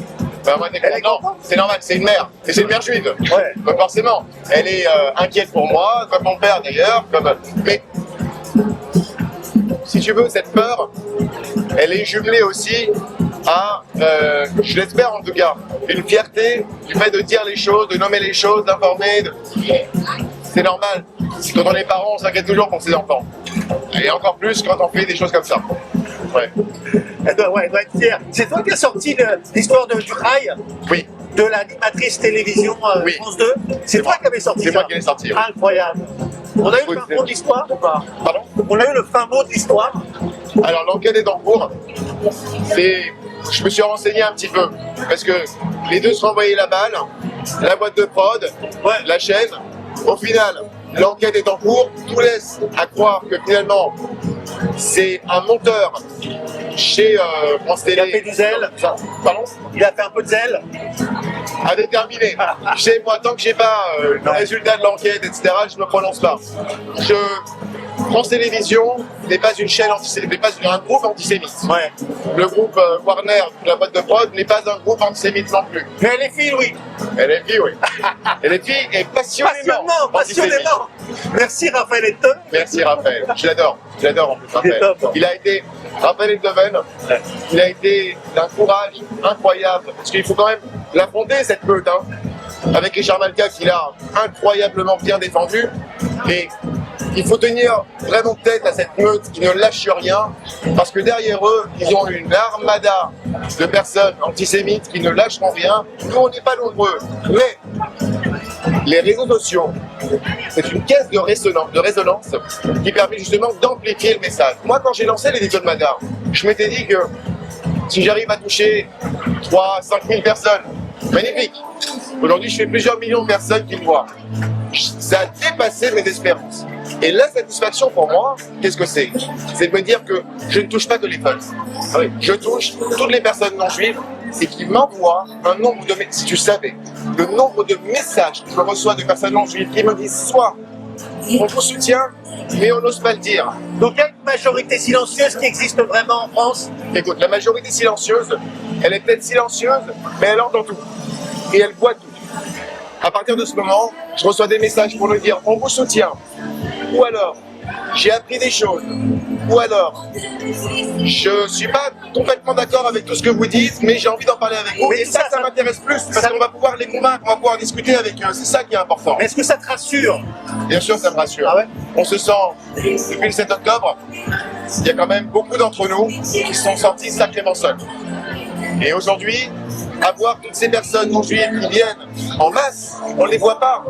Ma maman est Elle est contente. Non, c'est normal, c'est une mère, et c'est une mère juive. Ouais. Donc forcément, elle est inquiète pour moi, comme mon père d'ailleurs, mais si tu veux, cette peur, elle est jumelée aussi à, je l'espère en tout cas, une fierté du fait de dire les choses, de nommer les choses, d'informer. C'est normal. Quand on est parents, on s'inquiète toujours pour ses enfants. Et encore plus quand on fait des choses comme ça. Ouais. Elle doit être fière. C'est toi qui as sorti l'histoire du rail? Oui. De l'animatrice télévision Oui. France 2. C'est toi qui avais sorti ça. C'est moi qui l'ai sorti. Oui. Incroyable. On a eu le fin mot de l'histoire ou pas? Pardon? On a eu le fin mot de l'histoire. Alors l'enquête est en cours. Je me suis renseigné un petit peu parce que les deux se renvoyaient la balle, la boîte de prod, la chaîne. Au final, l'enquête est en cours. Tout laisse à croire que finalement c'est un monteur chez France Télé. Il a fait du zèle. Pardon? Il a fait un peu de zèle. À déterminer. Tu sais, moi, tant que j'ai pas le résultat de l'enquête, etc., je me prononce pas. France Télévisions n'est pas une chaîne antisémite, n'est pas un groupe antisémite. Ouais. Le groupe Warner, la boîte de prod, n'est pas un groupe antisémite non plus. Mais elle est fille, oui. Elle est fille, oui. Elle est fille et passionnément antisémite. Passionnément. Merci Raphaël Etton. Merci Raphaël. Je l'adore en plus, Il est Raphaël. top. Il a été, Raphaël Ettoven, il a été d'un courage incroyable. Parce qu'il faut quand même l'affronter, cette meute, hein. Avec Richard Malka qui l'a incroyablement bien défendu. Et il faut tenir vraiment tête à cette meute qui ne lâche rien, parce que derrière eux, ils ont une armada de personnes antisémites qui ne lâcheront rien. Nous, on n'est pas nombreux, mais les réseaux sociaux, c'est une caisse de résonance qui permet justement d'amplifier le message. Moi, quand j'ai lancé l'édito de Madar, je m'étais dit que si j'arrive à toucher 3-5 000 personnes, magnifique. Aujourd'hui, je fais plusieurs millions de personnes qui me voient. Ça a dépassé mes espérances. Et la satisfaction pour moi, qu'est-ce que c'est? C'est de me dire que je ne touche pas que les fans. Je touche toutes les personnes non juives et qui m'envoient un nombre de... Si tu savais, le nombre de messages que je reçois de personnes non juives qui me disent soit on vous soutient, mais on n'ose pas le dire. Donc il y a une majorité silencieuse qui existe vraiment en France. Écoute, la majorité silencieuse, elle est peut-être silencieuse, mais elle entend tout. Et elle voit tout. À partir de ce moment, je reçois des messages pour nous dire on vous soutient. Ou alors, j'ai appris des choses. Ou alors, je suis pas complètement d'accord avec tout ce que vous dites, mais j'ai envie d'en parler avec vous. Et ça m'intéresse plus, parce qu'on va pouvoir les convaincre, on va pouvoir discuter avec eux. C'est ça qui est important. Est-ce que ça te rassure? Bien sûr, ça me rassure. Ah ouais? On se sent, depuis le 7 octobre, il y a quand même beaucoup d'entre nous qui sont sortis sacrément seuls. Et aujourd'hui, avoir toutes ces personnes non juives qui viennent en masse, on ne les voit pas.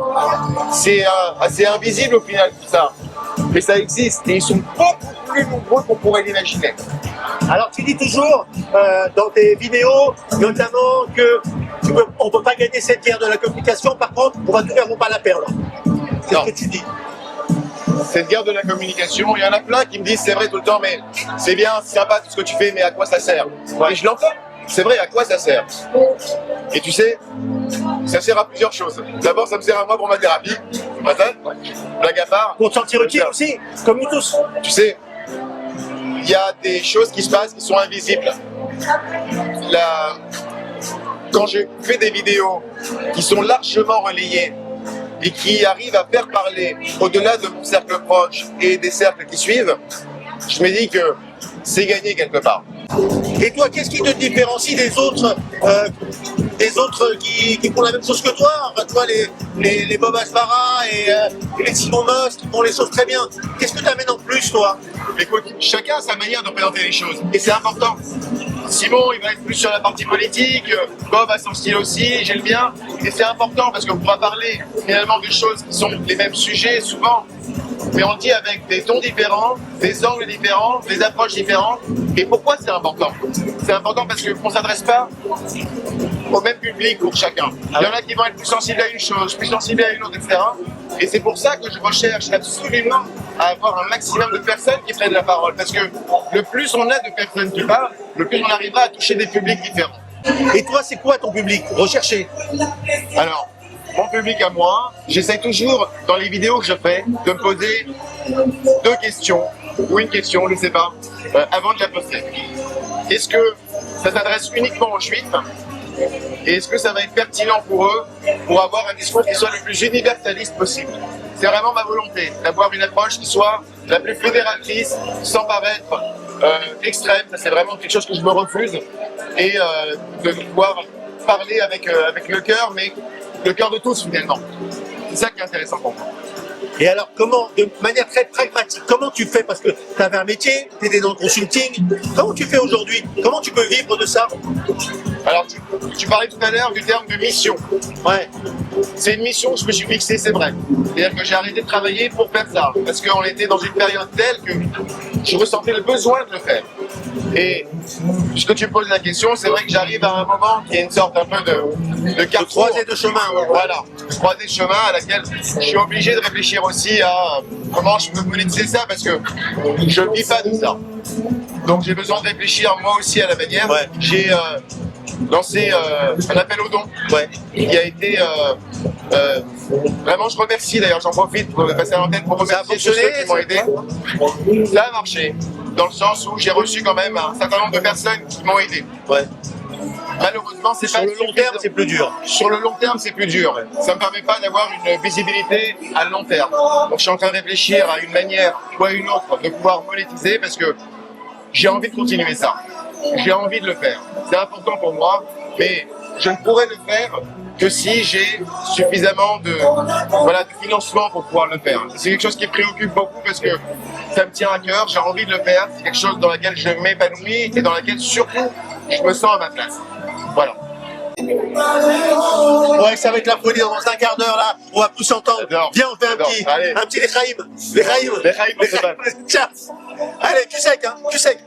C'est assez invisible au final tout ça. Mais ça existe et ils sont beaucoup plus nombreux qu'on pourrait l'imaginer. Alors tu dis toujours dans tes vidéos, notamment on ne peut pas gagner cette guerre de la communication, par contre on va tout faire pour pas la perdre. C'est ce que tu dis. Cette guerre de la communication, il y en a plein qui me disent c'est vrai tout le temps, mais c'est bien, c'est sympa tout ce que tu fais, mais à quoi ça sert? Et je l'entends. C'est vrai, à quoi ça sert? Et tu sais, ça sert à plusieurs choses. D'abord, ça me sert à moi pour ma thérapie. Blague à part. Pour te sentir utile aussi, comme nous tous. Tu sais, il y a des choses qui se passent qui sont invisibles. Quand je fais des vidéos qui sont largement relayées et qui arrivent à faire parler au-delà de mon cercle proche et des cercles qui suivent, je me dis que c'est gagné quelque part. Et toi, qu'est-ce qui te différencie des autres qui font la même chose que toi? Enfin, toi, les Bob Asbara et les Simon Moss qui font les choses très bien. Qu'est-ce que tu amènes en plus, toi? Écoute, chacun a sa manière de présenter les choses. Et c'est important. Simon, il va être plus sur la partie politique. Bob a son style aussi, j'ai le mien. Et c'est important parce qu'on pourra parler finalement de choses qui sont les mêmes sujets souvent. Mais on le dit avec des tons différents, des angles différents, des approches différentes. Et pourquoi c'est important? C'est important parce qu'on ne s'adresse pas au même public pour chacun. Il y en a qui vont être plus sensibles à une chose, plus sensibles à une autre, etc. Et c'est pour ça que je recherche absolument à avoir un maximum de personnes qui prennent la parole. Parce que le plus on a de personnes qui parlent, le plus on arrivera à toucher des publics différents. Et toi, c'est quoi ton public recherché? Alors, mon public à moi, j'essaie toujours, dans les vidéos que je fais, de me poser 2 questions, ou une question, je ne sais pas, avant de la poster. Est-ce que ça s'adresse uniquement aux Juifs? Et est-ce que ça va être pertinent pour eux, pour avoir un discours qui soit le plus universaliste possible? c'est vraiment ma volonté, d'avoir une approche qui soit la plus fédératrice, sans paraître extrême. Ça, c'est vraiment quelque chose que je me refuse. Et de pouvoir parler avec le cœur, mais le cœur de tous finalement. C'est ça qui est intéressant pour moi. Et alors, comment, de manière très pragmatique, comment tu fais? Parce que tu avais un métier, tu étais dans le consulting. Comment tu fais aujourd'hui? Comment tu peux vivre de ça? Alors, tu parlais tout à l'heure du terme de mission. Ouais. C'est une mission que je me suis fixée, c'est vrai. C'est-à-dire que j'ai arrêté de travailler pour faire ça. Parce qu'on était dans une période telle que je ressentais le besoin de le faire. Et puisque tu me poses la question, c'est vrai que j'arrive à un moment qui est une sorte un peu de carrefour. De croisée de chemin. Ouais. Voilà, de croisée de chemin à laquelle je suis obligé de réfléchir aussi à comment je peux monétiser ça parce que je ne vis pas de ça. Donc j'ai besoin de réfléchir moi aussi à la manière. Ouais. J'ai lancé un appel aux dons qui a été vraiment, je remercie d'ailleurs, j'en profite pour passer à l'antenne pour remercier tous ceux qui m'ont aidé. Ça a marché, dans le sens où j'ai reçu quand même un certain nombre de personnes qui m'ont aidé. Ouais. Malheureusement, c'est Sur pas le long terme, c'est plus dur. Sur le long terme, c'est plus dur. Ça me permet pas d'avoir une visibilité à long terme. Donc, je suis en train de réfléchir à une manière ou à une autre de pouvoir monétiser parce que j'ai envie de continuer ça. J'ai envie de le faire. C'est important pour moi, mais je ne pourrais le faire que si j'ai suffisamment de financement pour pouvoir le faire. C'est quelque chose qui me préoccupe beaucoup parce que ça me tient à cœur, j'ai envie de le faire. C'est quelque chose dans lequel je m'épanouis et dans lequel surtout je me sens à ma place. Voilà. Ouais, ça va être la folie dans un quart d'heure là. On va plus s'entendre. J'adore. Viens, on fait J'adore. Allez. un petit Lechaïm. Lechaïm. Lechaïm, on se bat. Tiens. Allez, tu sec, hein. Tu sec.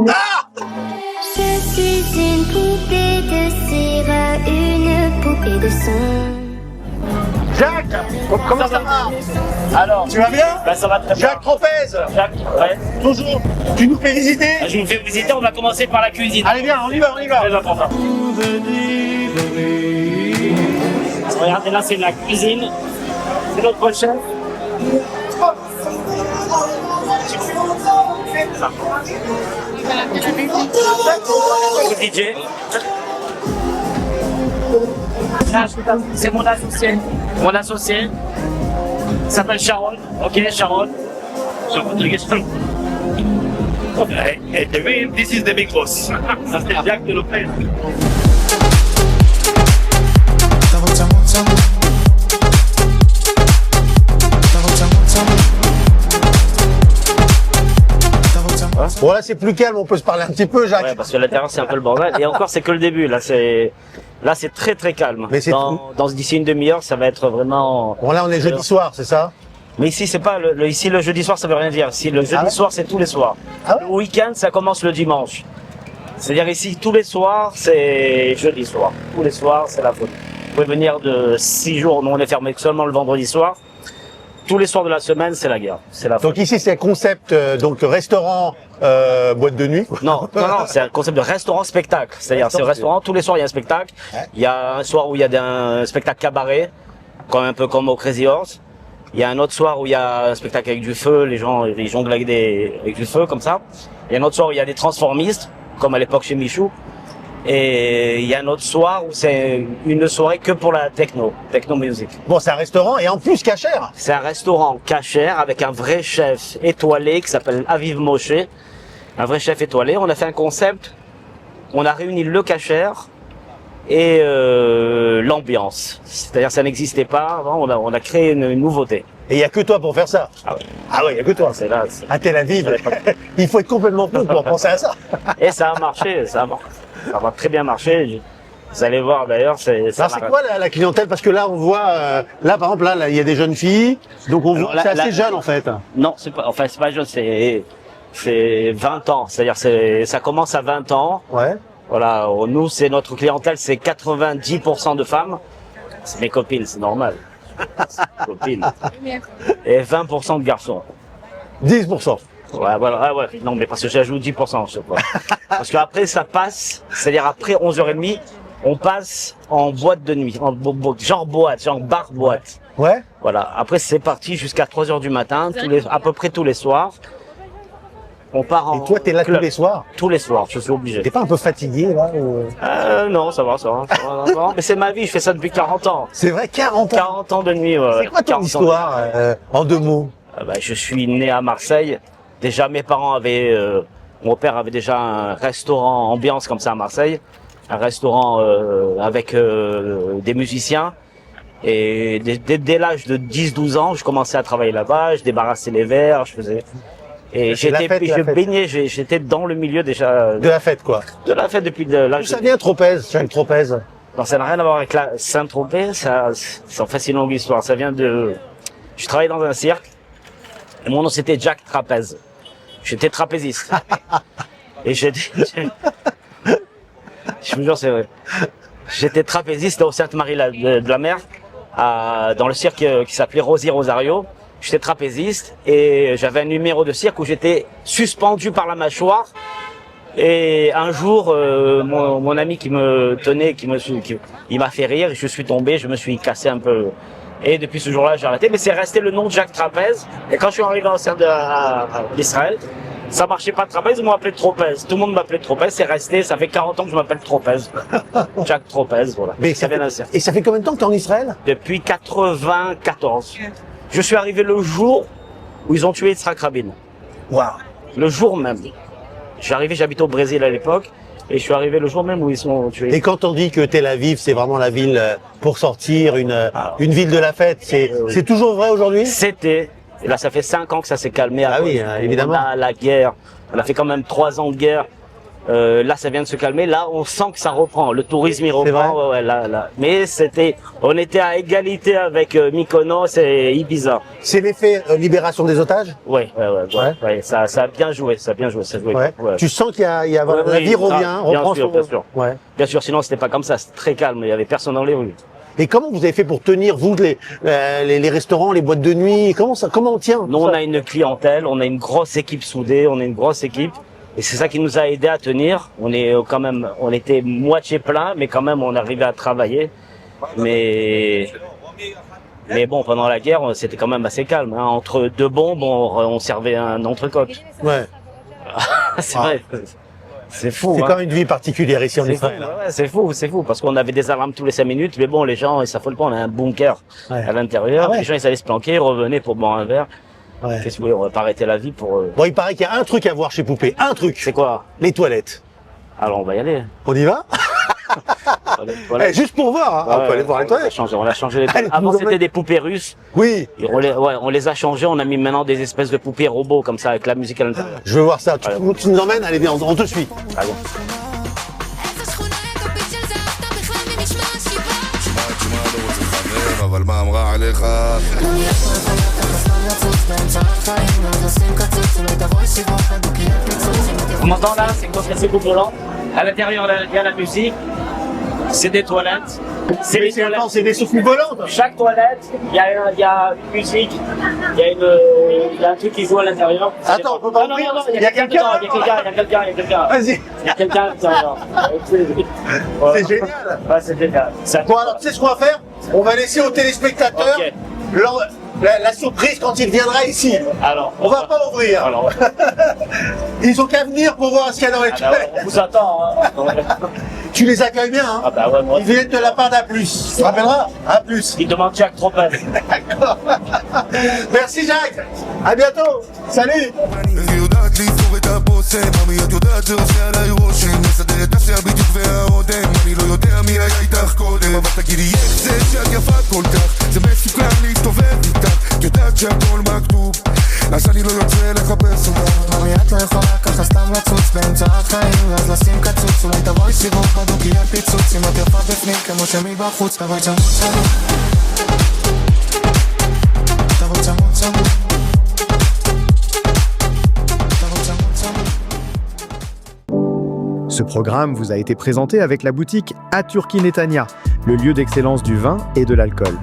Ah! Je suis une poupée de cire, une poupée de son. Jacques, comment ça va? Alors, Tu vas bien? bah, ça va très bien. Jacques Tropez. Jacques, ouais. Toujours. Tu nous fais visiter? Je vous fais visiter, on va commencer par la cuisine. Allez, viens, on y va, on y va. Très important. Regardez, là, c'est la cuisine. C'est notre chef. Le DJ. Là, c'est mon associé. Mon associé s'appelle Sharon. Ok, Sharon. Hey, this is the big boss. Ça, c'est Jacques de Lopez. Bon, là, c'est plus calme, on peut se parler un petit peu, Jacques. Ouais, parce que l'intérieur c'est un peu le bordel. Et encore, c'est que le début. Là, c'est très très calme. Mais c'est d'ici une demi-heure, ça va être vraiment. Bon, là, on est jeudi soir, c'est ça? Mais ici, c'est pas ici le jeudi soir, ça veut rien dire. Ici, le jeudi ouais soir, c'est tous les soirs. Ah ouais Le week-end, ça commence le dimanche. C'est-à-dire ici, tous les soirs, c'est jeudi soir. Tous les soirs, c'est la folie. Vous pouvez venir de 6 jours. Nous, on est fermé seulement le vendredi soir. Tous les soirs de la semaine, c'est la guerre. C'est la folie. Donc ici, c'est un concept, donc restaurant, boîte de nuit. Non, c'est un concept de restaurant-spectacle. C'est-à-dire, c'est un restaurant, tous les soirs, il y a un spectacle. Ouais. Il y a un soir où il y a un spectacle cabaret, un peu comme au Crazy Horse. Il y a un autre soir où il y a un spectacle avec du feu, les gens ils jonglent avec du feu, comme ça. Il y a un autre soir où il y a des transformistes, comme à l'époque chez Michou. Et il y a un autre soir où c'est une soirée que pour la techno music. Bon, c'est un restaurant et en plus cachère. C'est un restaurant cachère avec un vrai chef étoilé qui s'appelle Aviv Moshe. Un vrai chef étoilé. On a fait un concept, on a réuni le cachère et l'ambiance. C'est-à-dire ça n'existait pas avant, on a créé une nouveauté. Et il n'y a que toi pour faire ça. Ah ouais. Ah ouais, il n'y a que toi. C'est là. À Tel Aviv, il faut être complètement fou pour penser à ça. Et ça a marché, ça va très bien marcher. Vous allez voir d'ailleurs, c'est quoi la clientèle? Parce que là, on voit, là par exemple, là, il y a des jeunes filles, donc on voit, c'est assez jeune en fait. Non, c'est pas jeune, c'est 20 ans. C'est-à-dire, ça commence à 20 ans. Ouais. Voilà, nous, c'est notre clientèle, c'est 90% de femmes. C'est mes copines, c'est normal. Copines. Et 20% de garçons. 10%. Ouais, voilà, ah ouais, non, mais parce que j'ajoute 10%, je sais pas. Parce qu'après, ça passe, c'est-à-dire après 11h30, on passe en boîte de nuit, genre bar-boîte. Ouais. Voilà. Après, c'est parti jusqu'à 3h du matin, à peu près tous les soirs. On part en Et toi, t'es là club. tous les soirs. Tous les soirs, je suis obligé. T'es pas un peu fatigué, là Non, ça va. Mais c'est ma vie, je fais ça depuis 40 ans. C'est vrai, 40 ans. 40 ans de nuit, ouais. C'est quoi ton 40 ans. histoire, en 2 mots? Je suis né à Marseille. Déjà, mes parents avaient... mon père avait déjà un restaurant ambiance comme ça à Marseille. Un restaurant avec des musiciens. Et dès l'âge de 10-12 ans, je commençais à travailler là-bas. Je débarrassais les verres, je faisais... Et C'est la fête, je baignais, j'étais dans le milieu déjà De la fête, quoi. de la fête depuis D'où l'âge ça vient, Tropez, Jacques Tropez? Non, ça n'a rien à voir avec la Saint-Tropez, ça, en fait, c'est une longue histoire. Ça vient de... Je travaillais dans un cirque, et mon nom c'était Jack Trapèze. J'étais trapéziste. Et j'étais... Je vous jure, c'est vrai. J'étais trapéziste au Sainte-Marie de la Mer, dans le cirque qui s'appelait Rosier Rosario. J'étais trapéziste et j'avais un numéro de cirque où j'étais suspendu par la mâchoire. Et un jour, mon ami qui me tenait, il m'a fait rire, je suis tombé, je me suis cassé un peu. Et depuis ce jour-là, j'ai arrêté. Mais c'est resté le nom de Jack Trapèze. Et quand je suis arrivé d'Israël, ça marchait pas Trapèze, ils m'ont appelé Tropez. Tout le monde m'appelait Tropez, c'est resté, ça fait 40 ans que je m'appelle Tropez. Jack Tropez, voilà. Mais ça vient d'un cirque. Et ça fait combien de temps que t'es en Israël? Depuis 94. Je suis arrivé le jour où ils ont tué Yitzhak Rabin. Waouh. Le jour même. Je suis arrivé, j'habitais au Brésil à l'époque, et je suis arrivé le jour même où ils sont tués. Et quand on dit que Tel Aviv, c'est vraiment la ville pour sortir, une ville de la fête, c'est toujours vrai aujourd'hui? C'était, et là ça fait 5 ans que ça s'est calmé. Ah oui, évidemment. On a la guerre, on a fait quand même 3 ans de guerre. Là, ça vient de se calmer. Là, on sent que ça reprend. Le tourisme, il reprend. Ouais, là. Mais on était à égalité avec Mykonos et Ibiza. C'est l'effet libération des otages? Ouais. Ça a bien joué, ça a joué. Ouais. Tu sens qu'il y a la vie revient, reprend son... Bien sûr. Ouais. Bien sûr, sinon c'était pas comme ça, c'était très calme, il y avait personne dans les rues. Et comment vous avez fait pour tenir, vous, les restaurants, les boîtes de nuit? Comment on tient? Nous, on a une clientèle, on a une grosse équipe soudée, et c'est ça qui nous a aidé à tenir. On était moitié plein, mais quand même, on arrivait à travailler. Mais bon, pendant la guerre, c'était quand même assez calme. Hein. Entre 2 bombes, on servait un entrecôte. Ouais. C'est vrai. C'est fou. C'est hein. quand même une vie particulière ici en Israël. C'est fou, parce qu'on avait des alarmes tous les 5 minutes, mais bon, les gens, ils s'affolent pas, on a un bunker à l'intérieur. Ah ouais. Les gens, ils allaient se planquer, ils revenaient pour boire un verre. Ouais. Qu'est-ce que vous voulez, on va pas arrêter la vie pour... Bon, il paraît qu'il y a un truc à voir chez Poupée. Un truc. C'est quoi? Les toilettes. Alors, on va y aller. On y va? Voilà. Juste pour voir, hein. On peut aller voir les toilettes. On a changé les toilettes. Allez, Avant, nous c'était emmène. des poupées russes. Oui. Et on les a changées, on a mis maintenant des espèces de poupées robots, comme ça, avec la musique à l'intérieur. Je veux voir ça. Allez. Tu nous emmènes? Allez, viens, on te suit. Allez. איזה שכונה אתיופית של זה אתה בכלל מי נשמע שיבה לא רוצה חבר, אבל מה אמרה עליך? On m'entend là, c'est quoi c'est coupe volant. À l'intérieur, il y a la musique. C'est des toilettes. C'est les toilettes. C'est des soucoupes volantes. Chaque toilette, il y a une musique, il y a un truc qui joue à l'intérieur. Attends, on peut pas non, ouvrir. il y a quelqu'un. Vas-y. Il y a quelqu'un à l'intérieur. C'est génial. Ouais, c'est génial. Bon, alors, tu sais ce qu'on va faire? On va laisser aux téléspectateurs Ok. la surprise quand il viendra ici. Alors, On va pas ouvrir. Alors, Ils ont qu'à venir pour voir ce qu'il y a dans les alors, toilettes. on vous attend. Hein. Tu les accueilles bien, hein? Ah bah ouais, moi. Ils viennent de la part d'A+. Tu te rappelleras? A+. Il demande Jack Tropez. D'accord. Merci Jacques. À bientôt. Salut. היא יודעת ליצור את הבושם, עמי את יודעת זה עושה עליי רושם, מסדר את נפשי בדיוק והאודם, אני לא יודע מי היה איתך קודם, אבל תגידי איך זה שאת יפה כל כך, זה מסוכן להסתובב איתך, את יודעת שהכל מכתוב, אז אני לא יוצא לחפש אותך. עמי את לא יכולה ככה סתם לצוץ באמצע החיים, אז לשים קצוץ, אולי תבואי סיבוב בדוק יהיה פיצוץ, אם את יפה בפנים כמו שמבחוץ, תבואי צמוד צמוד, תבואי צמוד צמוד. Ce programme vous a été présenté avec la boutique à Turquie Netanya, le lieu d'excellence du vin et de l'alcool.